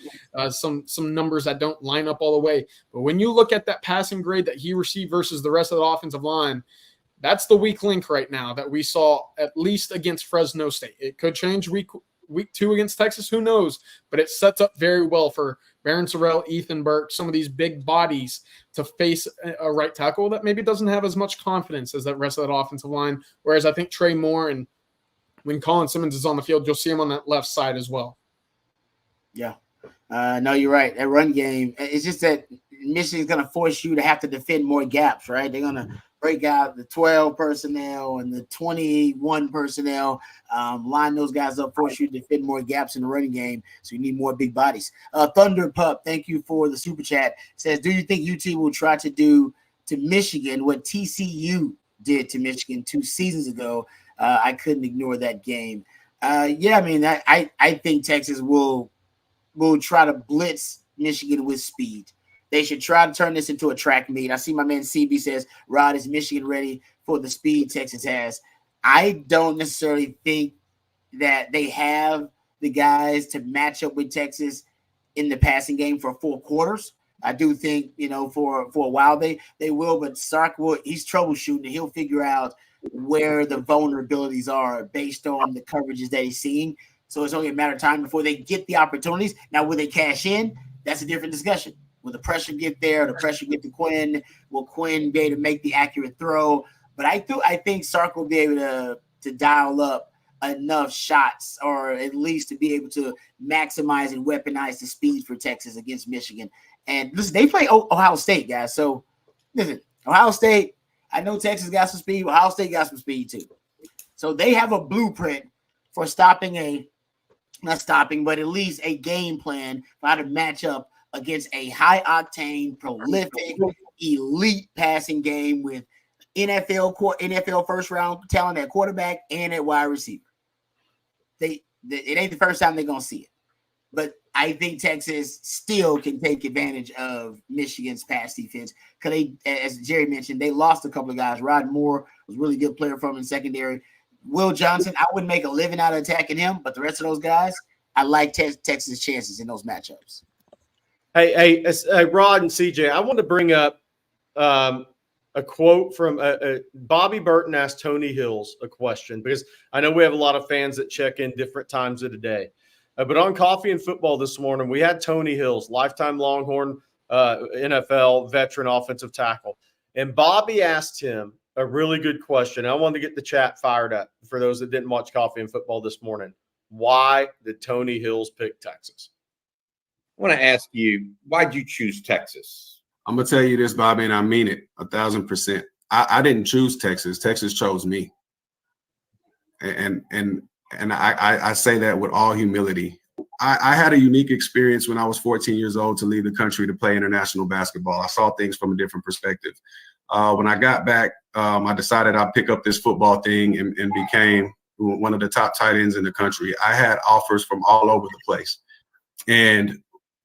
some numbers that don't line up all the way. But when you look at that passing grade that he received versus the rest of the offensive line, that's the weak link right now that we saw at least against Fresno State. It could change week 2 against Texas, who knows? But it sets up very well for Barron Sorrell, Ethan Burke, some of these big bodies to face a right tackle that maybe doesn't have as much confidence as that rest of that offensive line. Whereas I think Trey Moore, and when Colin Simmons is on the field, you'll see him on that left side as well. Yeah. No, you're right. That run game, it's just that Michigan's going to force you to have to defend more gaps, right? They're going to break out the 12 personnel and the 21 personnel, line those guys up, force you to defend more gaps in the running game. So you need more big bodies. Thunder Pup, thank you for the super chat. Says, do you think UT will try to do to Michigan what TCU did to Michigan 2 seasons ago? I couldn't ignore that game. Yeah, I mean, I think Texas will try to blitz Michigan with speed. They should try to turn this into a track meet. I see my man CB says, Rod, is Michigan ready for the speed Texas has? I don't necessarily think that they have the guys to match up with Texas in the passing game for 4 quarters. I do think, for a while they will, but Sark he's troubleshooting. He'll figure out where the vulnerabilities are based on the coverages that he's seeing. So it's only a matter of time before they get the opportunities. Now, will they cash in? That's a different discussion. Will the pressure get there? The pressure get to Quinn? Will Quinn be able to make the accurate throw? But I think Sark will be able to dial up enough shots, or at least to be able to maximize and weaponize the speed for Texas against Michigan. And listen, they play Ohio State, guys. So listen, Ohio State, I know Texas got some speed. Ohio State got some speed too. So they have a blueprint for not stopping, but at least a game plan for how to match up against a high-octane, prolific, elite passing game with NFL first-round talent at quarterback and at wide receiver. It ain't the first time they're going to see it. But I think Texas still can take advantage of Michigan's pass defense because as Jerry mentioned, they lost a couple of guys. Rod Moore was a really good player from in secondary. Will Johnson, I wouldn't make a living out of attacking him, but the rest of those guys, I like Texas' chances in those matchups. Hey, Rod and CJ, I want to bring up a quote from Bobby Burton asked Tony Hills a question, because I know we have a lot of fans that check in different times of the day. But on Coffee and Football this morning, we had Tony Hills, lifetime Longhorn, NFL veteran offensive tackle. And Bobby asked him a really good question. I wanted to get the chat fired up for those that didn't watch Coffee and Football this morning. Why did Tony Hills pick Texas? I want to ask you, why'd you choose Texas? I'm going to tell you this, Bobby, and I mean it 1,000%. I didn't choose Texas. Texas chose me. And I say that with all humility. I had a unique experience when I was 14 years old to leave the country to play international basketball. I saw things from a different perspective. When I got back, I decided I'd pick up this football thing and became one of the top tight ends in the country. I had offers from all over the place. And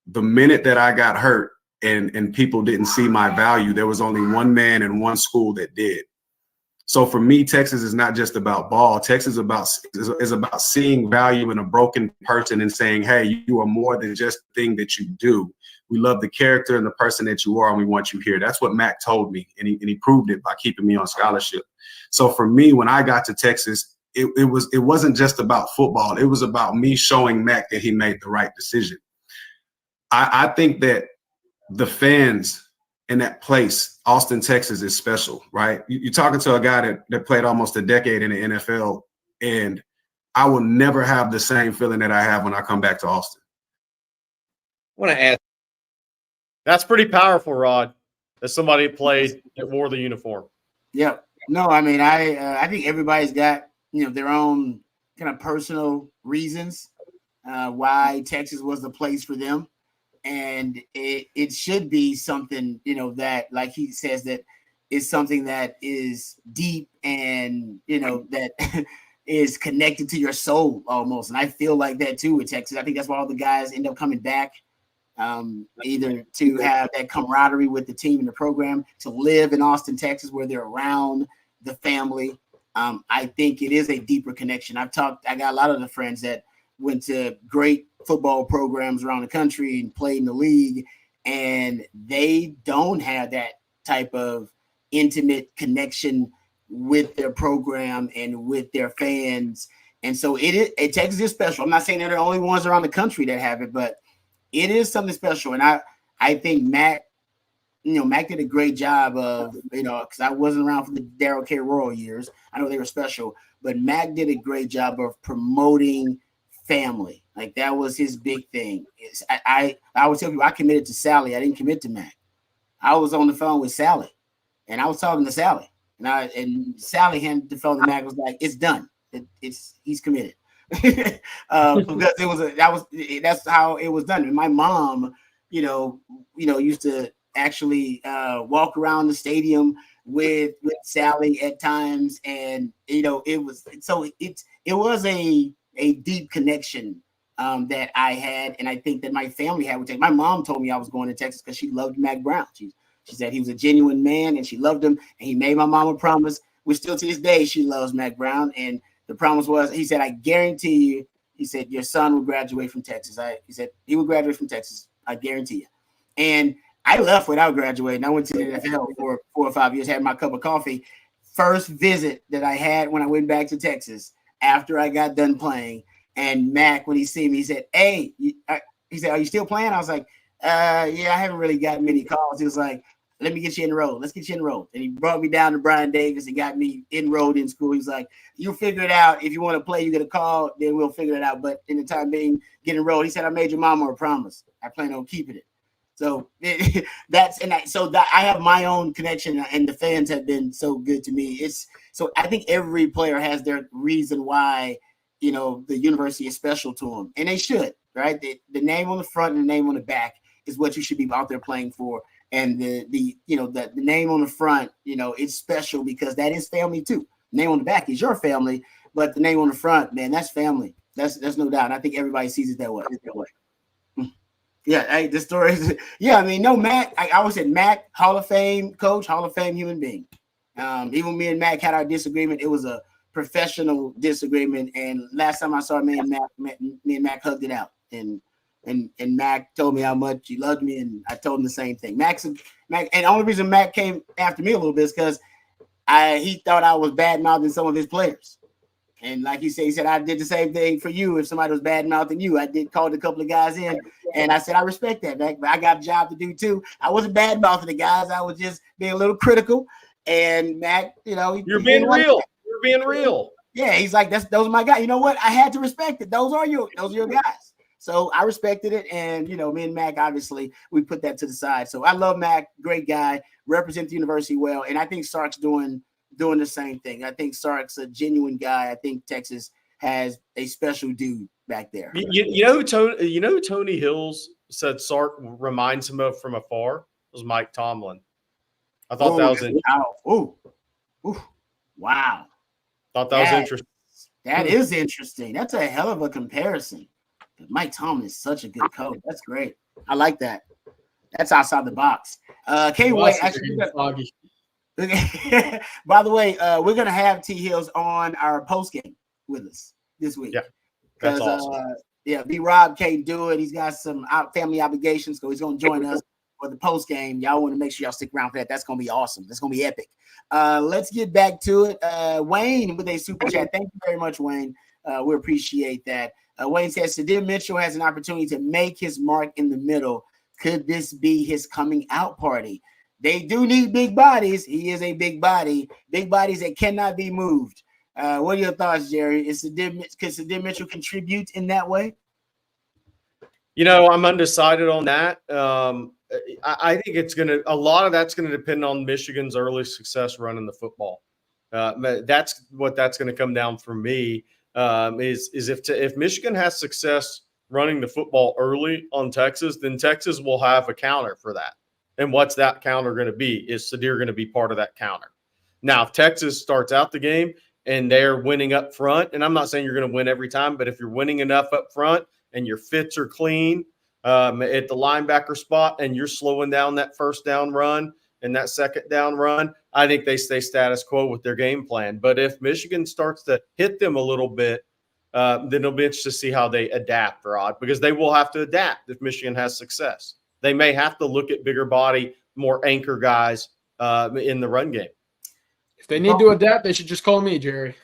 the minute that I got hurt and people didn't see my value, there was only one man and one school that did. So for me, Texas is not just about ball. Texas is about seeing value in a broken person and saying, hey, you are more than just the thing that you do. We love the character and the person that you are, and we want you here. That's what Mac told me, and he proved it by keeping me on scholarship. So for me, when I got to Texas, it wasn't just about football. It was about me showing Mac that he made the right decision. I think that the fans in that place, Austin, Texas, is special, right? You're talking to a guy that played almost a decade in the NFL, and I will never have the same feeling that I have when I come back to Austin. I want to ask. That's pretty powerful, Rod, as somebody played that wore the uniform. Yeah. No, I mean, I think everybody's got, their own kind of personal reasons why Texas was the place for them. And it should be something, that, like he says, that is something that is deep and, that is connected to your soul almost. And I feel like that too with Texas. I think that's why all the guys end up coming back, either to have that camaraderie with the team and the program, to live in Austin, Texas, where they're around the family. I think it is a deeper connection. I got a lot of the friends that went to great football programs around the country and played in the league, and they don't have that type of intimate connection with their program and with their fans. And so Texas is special. I'm not saying they're the only ones around the country that have it, but it is something special. And I think Mac did a great job of, because I wasn't around for the Darrell K. Royal years. I know they were special, but Mac did a great job of promoting family. Like, that was his big thing. I always tell people I committed to Sally. I didn't commit to Mac. I was on the phone with Sally, and I was talking to Sally, and Sally handed the phone to Mac, was like, "It's done. He's committed." Because that's how it was done. And my mom, used to actually walk around the stadium with Sally at times, and it was a deep connection that I had, and I think that my family had with Texas. My mom told me I was going to Texas because she loved Mac Brown. She said he was a genuine man, and she loved him, and he made my mom a promise, which still to this day she loves Mac Brown. And the promise was, he said, "I guarantee you," he said, "your son will graduate from Texas." He said he will graduate from Texas. I guarantee you. And I left without graduating. I went to the NFL for 4 or 5 years, had my cup of coffee. First visit that I had when I went back to Texas after I got done playing. And Mac, when he see me, he said, "Hey," he said, "Are you still playing?" I was like, "Yeah, I haven't really gotten many calls." He was like, "Let me get you enrolled. Let's get you enrolled." And he brought me down to Brian Davis and got me enrolled in school. He's like, "You figure it out. If you want to play, you get a call, then we'll figure it out. But in the time being, get enrolled." He said, "I made your mama a promise. I plan on keeping it." So I have my own connection, and the fans have been so good to me. So I think every player has their reason why, the university is special to them, and they should, right? The name on the front and the name on the back is what you should be out there playing for. And the name on the front, it's special because that is family too. The name on the back is your family, but the name on the front, man, that's family. That's no doubt. And I think everybody sees it that way. Yeah, hey, the story is, Mac. I always said Mac, Hall of Fame coach, Hall of Fame human being. Even me and Mac had our disagreement. It was a professional disagreement, and last time I saw me and Mac hugged it out, and Mac told me how much he loved me, and I told him the same thing. Mac, and the only reason Mac came after me a little bit is because he thought I was bad mouthing some of his players. And like he said, I did the same thing for you. If somebody was bad mouthing you, I called a couple of guys in, and I said, I respect that, Mac, but I got a job to do too. I wasn't bad mouthing the guys. I was just being a little critical. And Mac, you're being real. You're being real. Yeah, he's like, those are my guys. You know what? I had to respect it. Those are your guys. So I respected it. And, me and Mac, obviously, we put that to the side. So I love Mac, great guy, represent the university well. And I think Sark's doing the same thing. I think Sark's a genuine guy. I think Texas has a special dude back there. You know who Tony Hills said Sark reminds him of from afar? It was Mike Tomlin. I thought that was interesting. Wow. Thought that was interesting. That is interesting. That's a hell of a comparison. Mike Tomlin is such a good coach. That's great. I like that. That's outside the box. Can't wait. By the way, we're gonna have T Hills on our post game with us this week. Yeah, that's awesome. B Rob can't do it. He's got some family obligations, so he's gonna join us for the post game. Y'all want to make sure y'all stick around for that. That's gonna be awesome. That's gonna be epic. Let's get back to it. Wayne with a super chat. Thank you very much, Wayne. We appreciate that. Wayne says Sadir Mitchell has an opportunity to make his mark in the middle. Could this be his coming out party? They do need big bodies. He is a big body. Big bodies that cannot be moved. What are your thoughts, Jerry? Could Sadir Mitchell contribute in that way? I'm undecided on that. I think a lot of that's gonna depend on Michigan's early success running the football. That's going to come down for me. Is if Michigan has success running the football early on Texas, then Texas will have a counter for that. And what's that counter going to be? Is Sadir going to be part of that counter? Now, if Texas starts out the game and they're winning up front, and I'm not saying you're going to win every time, but if you're winning enough up front and your fits are clean at the linebacker spot and you're slowing down that first down run in that second down run, I think they stay status quo with their game plan. But if Michigan starts to hit them a little bit, then it'll be interesting to see how they adapt, Rod, because they will have to adapt if Michigan has success. They may have to look at bigger body, more anchor guys in the run game. If they need to adapt, they should just call me, Jerry.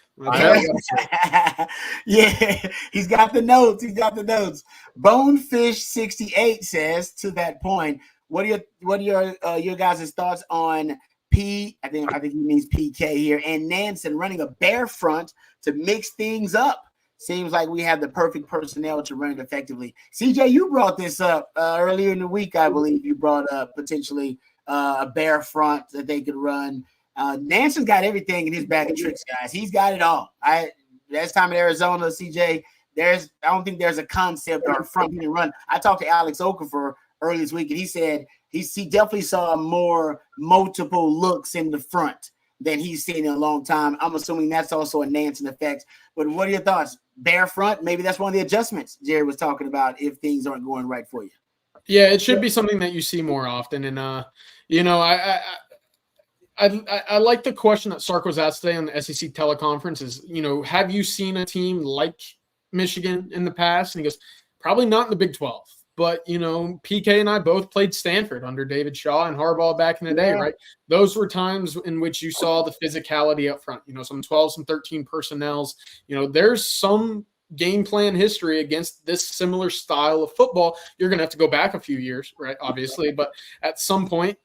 Yeah, he's got the notes. He's got the notes. Bonefish68 says, to that point, what are your guys' thoughts on P? I think he means PK here, and Nansen running a bear front to mix things up. Seems like we have the perfect personnel to run it effectively. CJ, you brought this up earlier in the week, I believe. You brought up potentially a bear front that they could run. Nansen's got everything in his bag of tricks, guys. He's got it all. Last time in Arizona, CJ, I don't think there's a concept or a front he can run. I talked to Alex Okafor earlier this week, and he said he definitely saw more multiple looks in the front than he's seen in a long time. I'm assuming that's also a Nansen effect. But what are your thoughts? Bear front, maybe that's one of the adjustments Jerry was talking about if things aren't going right for you. Yeah, it should be something that you see more often. And, I like the question that Sark was asked today on the SEC teleconference is, have you seen a team like Michigan in the past? And he goes, probably not in the Big 12. But, PK and I both played Stanford under David Shaw and Harbaugh back in the day, right? Those were times in which you saw the physicality up front, some 12, some 13 personnels. There's some game plan history against this similar style of football. You're going to have to go back a few years, right? Obviously. But at some point,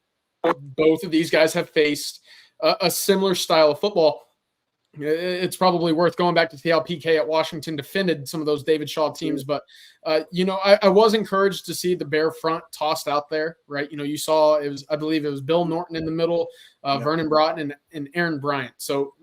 both of these guys have faced a similar style of football. It's probably worth going back to see how PK at Washington defended some of those David Shaw teams. But, I was encouraged to see the bear front tossed out there, right? You saw I believe it was Bill Norton in the middle, Vernon Broughton and Aaron Bryant. So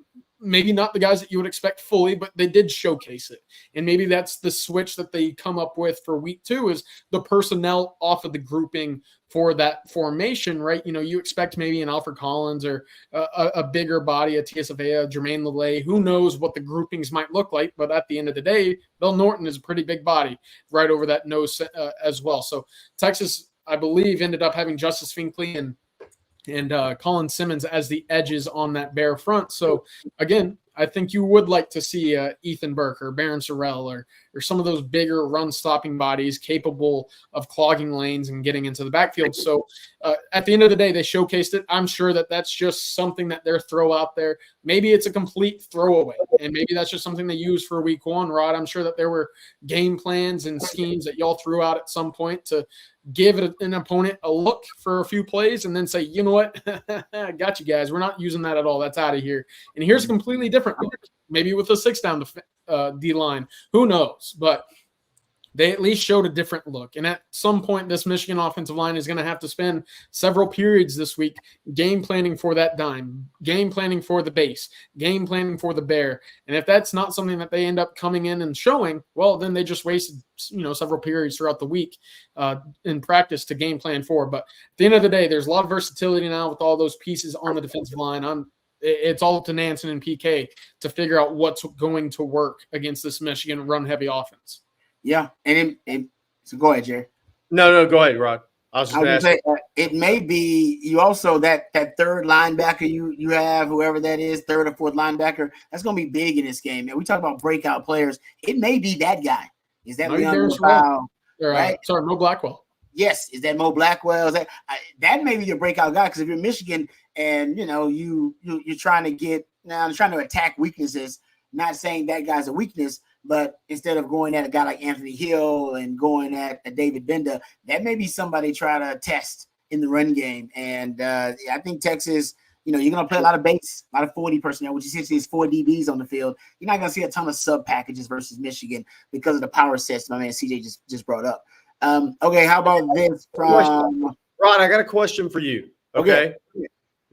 maybe not the guys that you would expect fully, but they did showcase it. And maybe that's the switch that they come up with for week 2 is the personnel off of the grouping for that formation, right? You expect maybe an Alfred Collins or a bigger body, a Tiasavea, Jermaine Lelay. Who knows what the groupings might look like, but at the end of the day, Bill Norton is a pretty big body right over that nose as well. So Texas, I believe, ended up having Justice Finkley and Colin Simmons as the edges on that bear front. So again, I think you would like to see Ethan Burke or Barron Sorrell or some of those bigger run-stopping bodies capable of clogging lanes and getting into the backfield. So at the end of the day, they showcased it. I'm sure that that's just something that they're throw out there. Maybe it's a complete throwaway, and maybe that's just something they use for week 1, Rod. I'm sure that there were game plans and schemes that y'all threw out at some point to give an opponent a look for a few plays and then say, you know what, I got you guys. We're not using that at all. That's out of here. And here's a completely different look, maybe with a 6-down D-line. Who knows? But they at least showed a different look. And at some point, this Michigan offensive line is going to have to spend several periods this week game planning for that dime, game planning for the base, game planning for the bear. And if that's not something that they end up coming in and showing, well, then they just wasted, several periods throughout the week in practice to game plan for. But at the end of the day, there's a lot of versatility now with all those pieces on the defensive line. It's all up to Nansen and PK to figure out what's going to work against this Michigan run-heavy offense. Yeah, and so go ahead, Jerry. No, go ahead, Rod. I was just going to say, it may be you also that third linebacker you have, whoever that is, third or fourth linebacker, that's going to be big in this game. And we talk about breakout players. It may be that guy. Is that right? Sorry, Mo Blackwell. Yes, is that Mo Blackwell? That may be your breakout guy because if you're Michigan and you're trying to attack weaknesses, not saying that guy's a weakness. But instead of going at a guy like Anthony Hill and going at a David Benda, that may be somebody try to test in the run game. And I think Texas, you're going to play a lot of base, a lot of 40 personnel, which essentially is 4 DBs on the field. You're not going to see a ton of sub packages versus Michigan because of the power sets my man CJ just brought up. Okay, how about this from Ron? I got a question for you. Okay.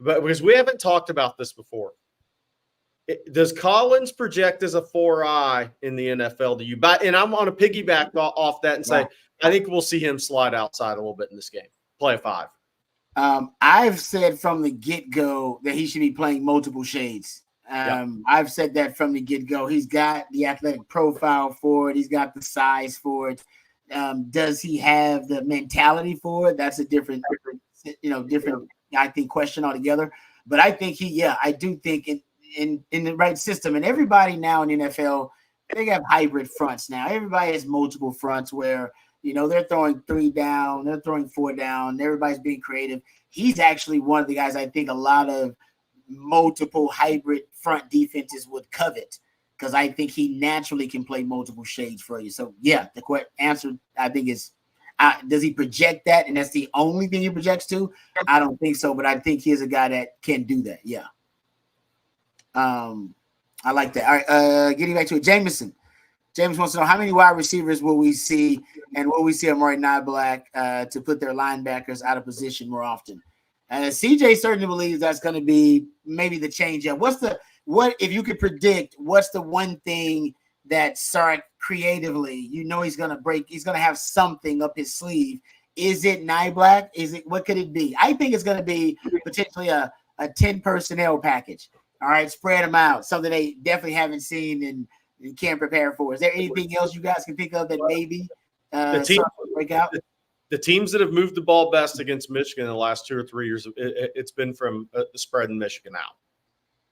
But because we haven't talked about this before. Does Collins project as a 4-eye in the NFL to you? And I'm on a piggyback off that and say, I think we'll see him slide outside a little bit in this game, play a 5. I've said from the get-go that he should be playing multiple shades. I've said that from the get-go. He's got the athletic profile for it. He's got the size for it. Does he have the mentality for it? That's a different I think, question altogether. But I think I do think in the right system, and everybody now in the NFL, they have hybrid fronts now. Everybody has multiple fronts where, they're throwing 3 down, they're throwing 4 down, everybody's being creative. He's actually one of the guys I think a lot of multiple hybrid front defenses would covet, because I think he naturally can play multiple shades for you. So, the answer, I think, is does he project that, and that's the only thing he projects to? I don't think so, but I think he's a guy that can do that. Yeah. I like that. All right, getting back to it, Jameson. James wants to know, how many wide receivers will we see, and will we see Amari Niblack to put their linebackers out of position more often? CJ certainly believes that's going to be maybe the change up. What if you could predict, what's the one thing that Sark creatively, he's going to break, he's going to have something up his sleeve? Is it Niblack? What could it be? I think it's going to be potentially a 10 personnel package. All right, spread them out, something they definitely haven't seen and can't prepare for. Is there anything else you guys can think of that maybe break out? The teams that have moved the ball best against Michigan in the last 2 or 3 years, it's been from spreading Michigan out.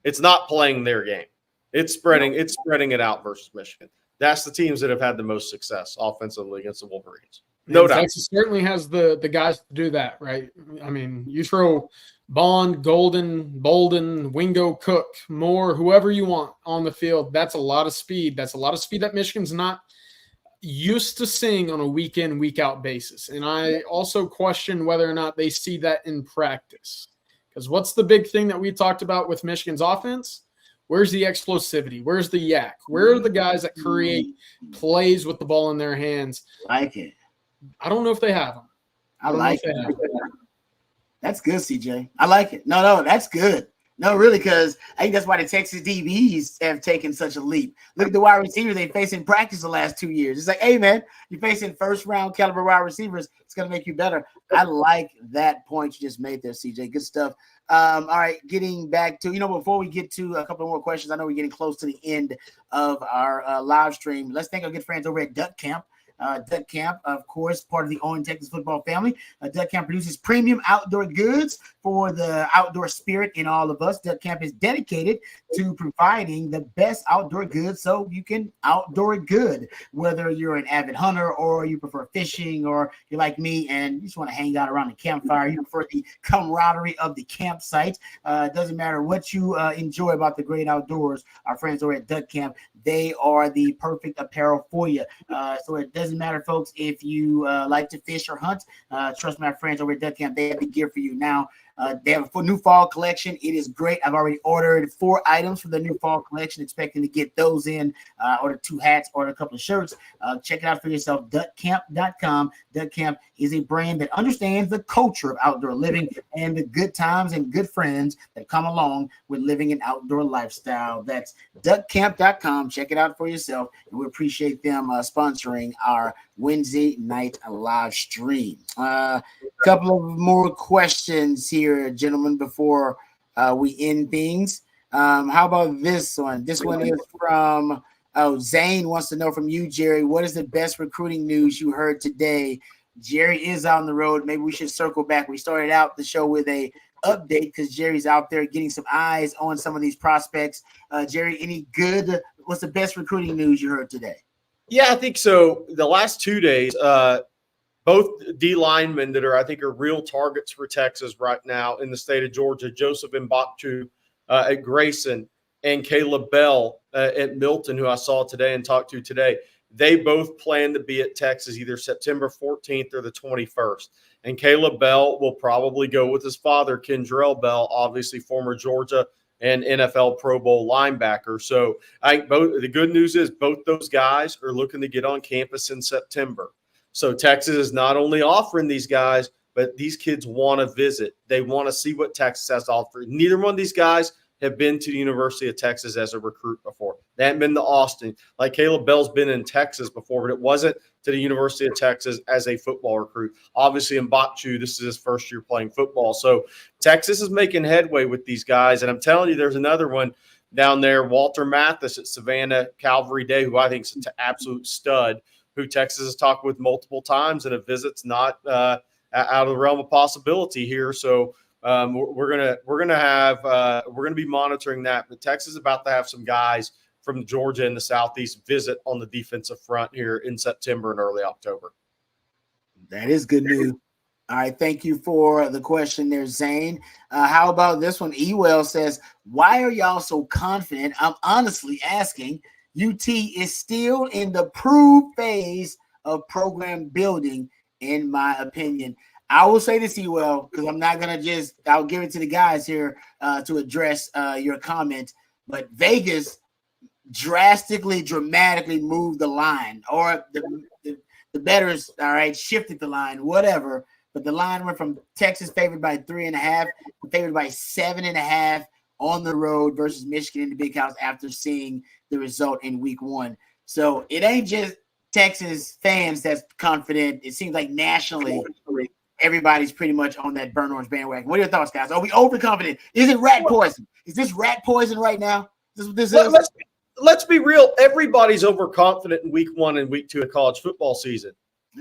It's not playing their game. It's spreading it out versus Michigan. That's the teams that have had the most success offensively against the Wolverines. No doubt. Texas certainly has the guys to do that, right? I mean, you throw Bond, Golden, Bolden, Wingo, Cook, Moore, whoever you want on the field. That's a lot of speed. That's a lot of speed that Michigan's not used to seeing on a week in, week out basis. And I also question whether or not they see that in practice. Because what's the big thing that we talked about with Michigan's offense? Where's the explosivity? Where's the yak? Where are the guys that create plays with the ball in their hands? Like it. I don't know if they have them. I like it. That's good, CJ. I like it. No, that's good. No, really, because I think that's why the Texas DBs have taken such a leap. Look at the wide receivers they face in practice the last 2 years. It's like, hey, man, you're facing first-round caliber wide receivers. It's going to make you better. I like that point you just made there, CJ. Good stuff. All right, getting back to, before we get to a couple more questions, I know we're getting close to the end of our live stream. Let's thank our good friends over at Duck Camp. Duck Camp, of course, part of the On Texas football family. Duck Camp produces premium outdoor goods for the outdoor spirit in all of us. Duck Camp is dedicated to providing the best outdoor goods so you can outdoor good, whether you're an avid hunter or you prefer fishing, or you're like me and you just want to hang out around the campfire. You prefer the camaraderie of the campsite. It doesn't matter what you enjoy about the great outdoors. Our friends over at Duck Camp, they are the perfect apparel for you. So it doesn't matter, folks, if you like to fish or hunt. Trust my friends over at Duck Camp, they have the gear for you now. They have a new fall collection. It is great. I've already ordered 4 items for the new fall collection, expecting to get those in. Ordered 2 hats, ordered a couple of shirts. Check it out for yourself, duckcamp.com. Duck Camp is a brand that understands the culture of outdoor living and the good times and good friends that come along with living an outdoor lifestyle. That's duckcamp.com. Check it out for yourself, and we appreciate them sponsoring our Wednesday night live stream. Couple of more questions here, gentlemen, before we end things. How about this one? This one is from Zane wants to know from you, Jerry, what is the best recruiting news you heard today? Jerry is on the road. Maybe we should circle back. We started out the show with a update because Jerry's out there getting some eyes on some of these prospects. Jerry, what's the best recruiting news you heard today? Yeah, I think so. The last 2 days, both D linemen that I think are real targets for Texas right now in the state of Georgia, Joseph Mbakchu at Grayson and Caleb Bell at Milton, who I saw today and talked to today. They both plan to be at Texas either September 14th or the 21st. And Caleb Bell will probably go with his father, Kendrell Bell, obviously former Georgia and NFL Pro Bowl linebacker. So the good news is both those guys are looking to get on campus in September. So Texas is not only offering these guys, but these kids want to visit. They want to see what Texas has to offer. Neither one of these guys have been to the University of Texas as a recruit before. They haven't been to Austin. Like Caleb Bell's been in Texas before, but it wasn't to the University of Texas as a football recruit. Obviously, in Mbakchu, this is his first year playing football. So Texas is making headway with these guys. And I'm telling you, there's another one down there, Walter Mathis at Savannah Calvary Day, who I think is an absolute stud, who Texas has talked with multiple times, and a visit's not out of the realm of possibility here. So we're gonna be monitoring that. But Texas is about to have some guys from Georgia and the Southeast visit on the defensive front here in September and early October. That is good news. All right, thank you for the question there, Zane. How about this one? Ewell says, why are y'all so confident? I'm honestly asking. UT is still in the prove phase of program building, in my opinion. I will say this, Ewell, because I'm not going to I'll give it to the guys here to address your comment, but Vegas dramatically moved the line, or the bettors, all right, shifted the line, whatever. But the line went from Texas favored by 3.5 to favored by 7.5 on the road versus Michigan in the Big House after seeing the result in week 1. So it ain't just Texas fans that's confident. It seems like nationally everybody's pretty much on that burn orange bandwagon. What are your thoughts, guys? Are we overconfident? Is it rat poison? Is this rat poison right now? Is this what this is? Let's be real. Everybody's overconfident in week 1 and week 2 of college football season.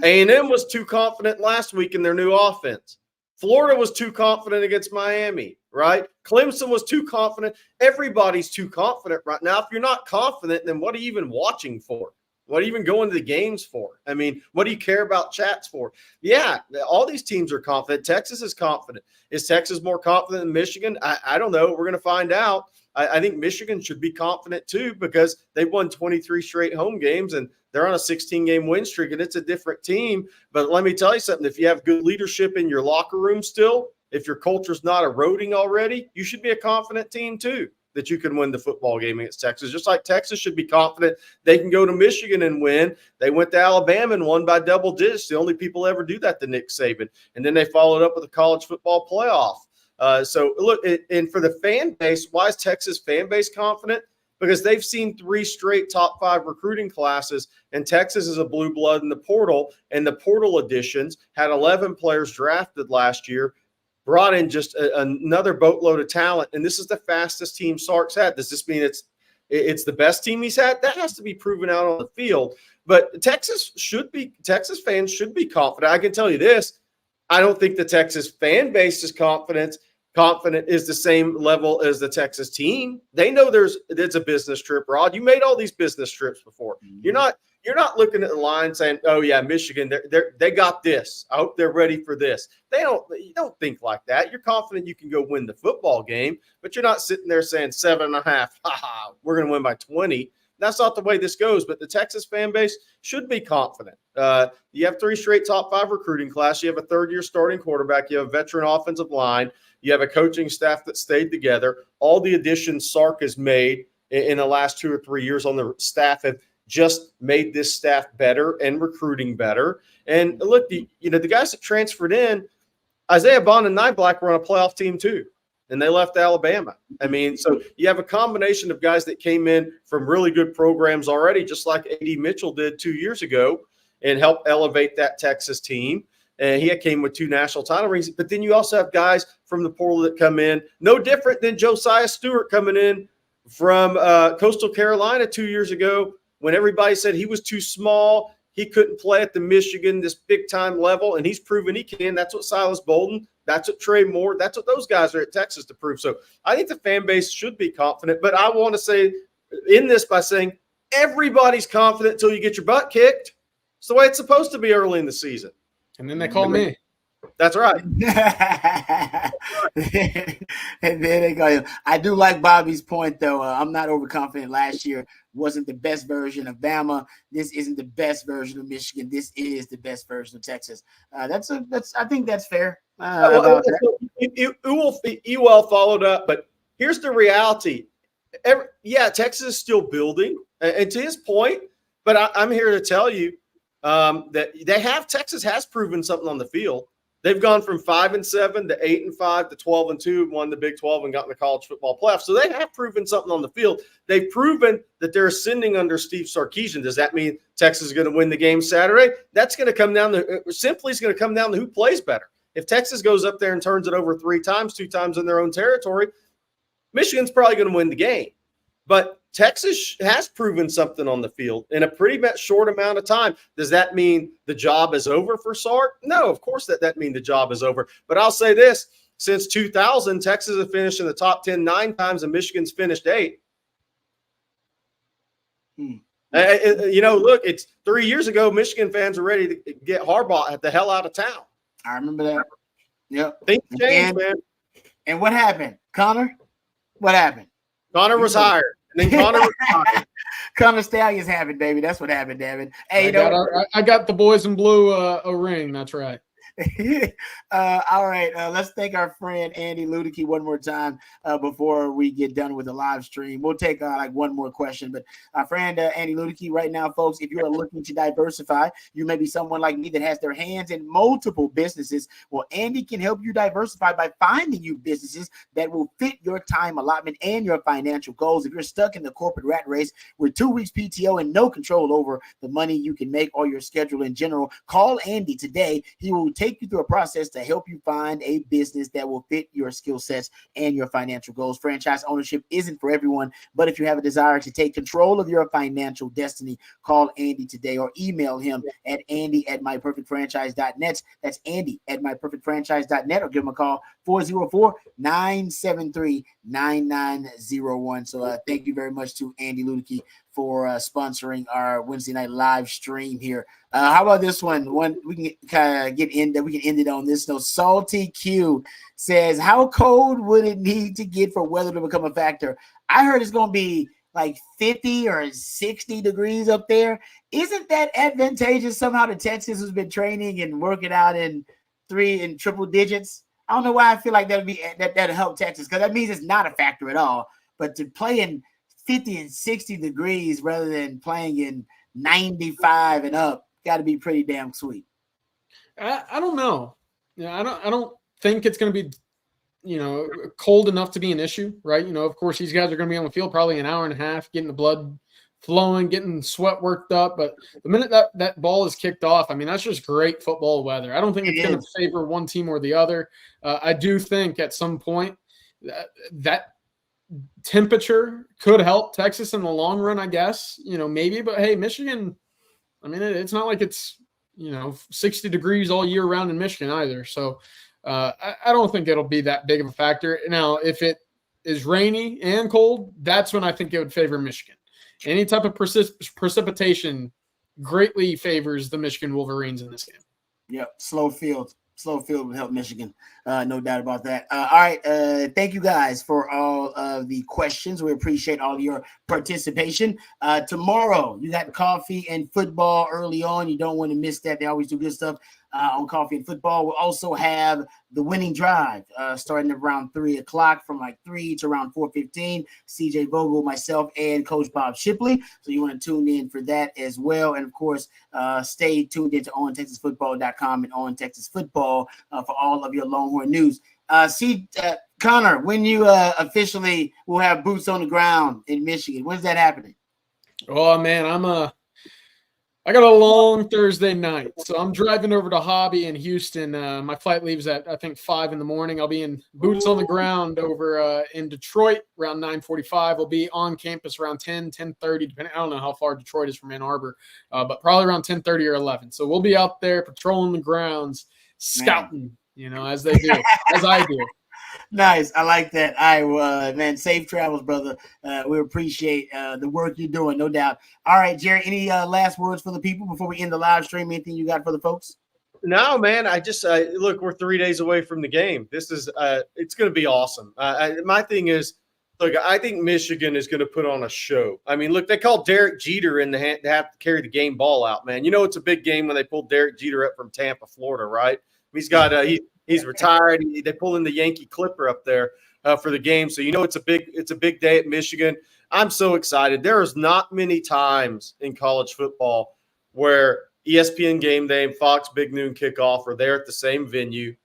A&M was too confident last week in their new offense. Florida was too confident against Miami, right? Clemson was too confident. Everybody's too confident right now. If you're not confident, then what are you even watching for? What are you even going to the games for? I mean, what do you care about chats for? Yeah, all these teams are confident. Texas is confident. Is Texas more confident than Michigan? I don't know. We're going to find out. I think Michigan should be confident too, because they've won 23 straight home games and they're on a 16-game win streak, and it's a different team. But let me tell you something. If you have good leadership in your locker room still, if your culture's not eroding already, you should be a confident team too, that you can win the football game against Texas. Just like Texas should be confident they can go to Michigan and win. They went to Alabama and won by double digits. The only people ever do that to Nick Saban. And then they followed up with a college football playoff. So look, and for the fan base, why is Texas fan base confident? Because they've seen 3 straight top 5 recruiting classes, and Texas is a blue blood in the portal, and the portal additions had 11 players drafted last year, brought in just another boatload of talent, and this is the fastest team Sark's had. Does this mean it's the best team he's had? That has to be proven out on the field. But Texas fans should be confident. I can tell you this. I don't think the Texas fan base is confident is the same level as the Texas team. They know it's a business trip, Rod. You made all these business trips before. You're not looking at the line saying, "Oh yeah, Michigan, they got this. I hope they're ready for this." You don't think like that. You're confident you can go win the football game, but you're not sitting there saying 7.5. We're going to win by 20. That's not the way this goes. But the Texas fan base should be confident. You have 3 straight top 5 recruiting class. You have a 3rd-year starting quarterback. You have a veteran offensive line. You have a coaching staff that stayed together. All the additions Sark has made in the last 2 or 3 years on the staff have just made this staff better and recruiting better. And look, the guys that transferred in, Isaiah Bond and Nyblack were on a playoff team too, and they left Alabama. I mean, so you have a combination of guys that came in from really good programs already, just like A.D. Mitchell did 2 years ago, and helped elevate that Texas team. And he came with 2 national title rings. But then you also have guys from the portal that come in, no different than Josiah Stewart coming in from Coastal Carolina 2 years ago, when everybody said he was too small, he couldn't play at the Michigan, this big-time level, and he's proven he can. That's what Silas Bolden, that's what Trey Moore, that's what those guys are at Texas to prove. So I think the fan base should be confident. But I want to say in this by saying everybody's confident until you get your butt kicked. It's the way it's supposed to be early in the season. And then they call me. That's right. And there they go. I do like Bobby's point, though. I'm not overconfident. Last year wasn't the best version of Bama. This isn't the best version of Michigan. This is the best version of Texas. I think that's fair. Ewell followed up, but here's the reality. Texas is still building, and to his point, but I'm here to tell you that Texas has proven something on the field. They've gone from 5-7 to 8-5 to 12-2, and won the Big 12 and got in the college football playoff. So they have proven something on the field. They've proven that they're ascending under Steve Sarkisian. Does that mean Texas is going to win the game Saturday? That's going to come down to who plays better. If Texas goes up there and turns it over 3 times, 2 times in their own territory, Michigan's probably going to win the game. But Texas has proven something on the field in a pretty short amount of time. Does that mean the job is over for Sark? No, of course that means the job is over. But I'll say this. since 2000, Texas has finished in the top 10 9 times, and Michigan's finished 8. Look, it's 3 years ago. Michigan fans are ready to get Harbaugh the hell out of town. I remember that. Yep. Things changed, man. And what happened, Connor? What happened? Connor was hired, and then Connor was hired. Connor Stallions happened, baby. That's what happened, David. Hey, I got the boys in blue a ring. That's right. All right, let's thank our friend Andy Ludicky one more time before we get done with the live stream. We'll take like one more question, but our friend Andy Ludicky, right now, folks, if you are looking to diversify, you may be someone like me that has their hands in multiple businesses. Well, Andy can help you diversify by finding you businesses that will fit your time allotment and your financial goals. If you're stuck in the corporate rat race with 2 weeks PTO and no control over the money you can make or your schedule in general, call Andy today. He will take you through a process to help you find a business that will fit your skill sets and your financial goals. Franchise ownership isn't for everyone, but if you have a desire to take control of your financial destiny, call Andy today or email him at andy@myperfectfranchise.net. That's andy@myperfectfranchise.net, or give him a call 404-973-9901. So thank you very much to Andy Ludicky for sponsoring our Wednesday night live stream here. How about this one? We can kind of end it on this note. Salty Q says, how cold would it need to get for weather to become a factor? I heard it's going to be like 50 or 60 degrees up there. Isn't that advantageous somehow to Texas, who's been training and working out in triple digits? I don't know why I feel like that'll help Texas, because that means it's not a factor at all. But to play in 50 and 60 degrees rather than playing in 95 and up, got to be pretty damn sweet. I don't know. I don't think it's going to be, cold enough to be an issue, right? Of course, these guys are going to be on the field probably an hour and a half, getting the blood flowing, getting sweat worked up. But the minute that ball is kicked off, that's just great football weather. I don't think it's going to favor one team or the other. I do think at some point that temperature could help Texas in the long run, I guess, maybe. But hey, Michigan, it's not like it's 60 degrees all year round in Michigan either. So I don't think it'll be that big of a factor. Now, if it is rainy and cold, that's when I think it would favor Michigan. Any type of precipitation greatly favors the Michigan Wolverines in this game. Yep, slow field would help Michigan. No doubt about that. All right. Thank you guys for all of the questions. We appreciate all your participation. Tomorrow, you got coffee and football early on. You don't want to miss that. They always do good stuff on coffee and football. We'll also have the winning drive starting around 3 o'clock, from like 3 to around 4:15. CJ Vogel, myself, and Coach Bob Shipley. So you want to tune in for that as well. And of course, stay tuned into ontexasfootball.com and On Texas Football for all of your Longhorn news. Connor, when you officially will have boots on the ground in Michigan, when's that happening? Oh man, I got a long Thursday night, so I'm driving over to Hobby in Houston. My flight leaves at, I think, 5 in the morning. I'll be in boots on the ground over in Detroit around 9:45. I'll be on campus around 10:30, depending. I don't know how far Detroit is from Ann Arbor, but probably around 10:30 or 11. So we'll be out there patrolling the grounds, scouting, as they do, as I do. Nice. I like that. All right, man, safe travels, brother. We appreciate the work you're doing, no doubt. All right, Jerry, any last words for the people before we end the live stream? Anything you got for the folks? No, man. I just look, we're 3 days away from the game. This is it's going to be awesome. My thing is, look, I think Michigan is going to put on a show. Look, they called Derek Jeter in the hand to have to carry the game ball out, man. It's a big game when they pulled Derek Jeter up from Tampa, Florida, right? He's got he's retired. They pull in the Yankee Clipper up there for the game. So, it's a big day at Michigan. I'm so excited. There is not many times in college football where ESPN Game Day and Fox Big Noon Kickoff are there at the same venue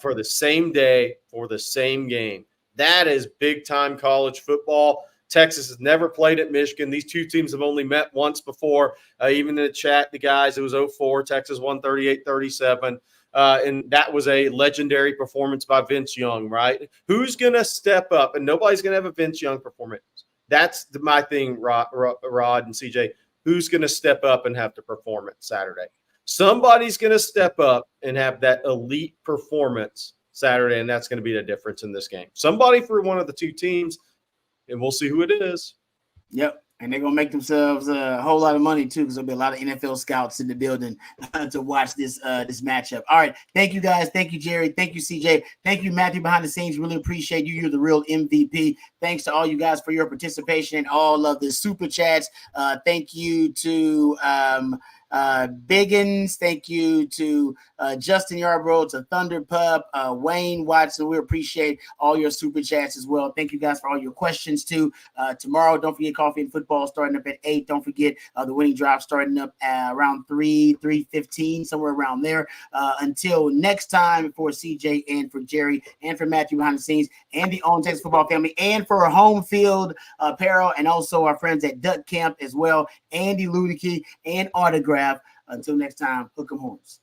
for the same day for the same game. That is big-time college football. Texas has never played at Michigan. These two teams have only met once before. Even in the chat, the guys, it was 2004. Texas won 38-37. And that was a legendary performance by Vince Young, right? Who's going to step up? And nobody's going to have a Vince Young performance. That's my thing, Rod and CJ. Who's going to step up and have the performance Saturday? Somebody's going to step up and have that elite performance Saturday, and that's going to be the difference in this game. Somebody for one of the two teams, and we'll see who it is. Yep. And they're going to make themselves a whole lot of money, too, because there'll be a lot of NFL scouts in the building to watch this matchup. All right. Thank you, guys. Thank you, Jerry. Thank you, CJ. Thank you, Matthew, behind the scenes. Really appreciate you. You're the real MVP. Thanks to all you guys for your participation and all of the super chats. Thank you to Biggins. Thank you to Justin Yarbrough, to Thunder Pup, Wayne Watson. We appreciate all your super chats as well. Thank you guys for all your questions too. Tomorrow, don't forget Coffee and Football starting up at 8. Don't forget the winning drive starting up around 3:15, somewhere around there. Until next time, for CJ and for Jerry and for Matthew behind the scenes and the On Texas Football family and for Home Field Apparel and also our friends at Duck Camp as well, Andy Ludicky and Autograph. Until next time, hook 'em horns.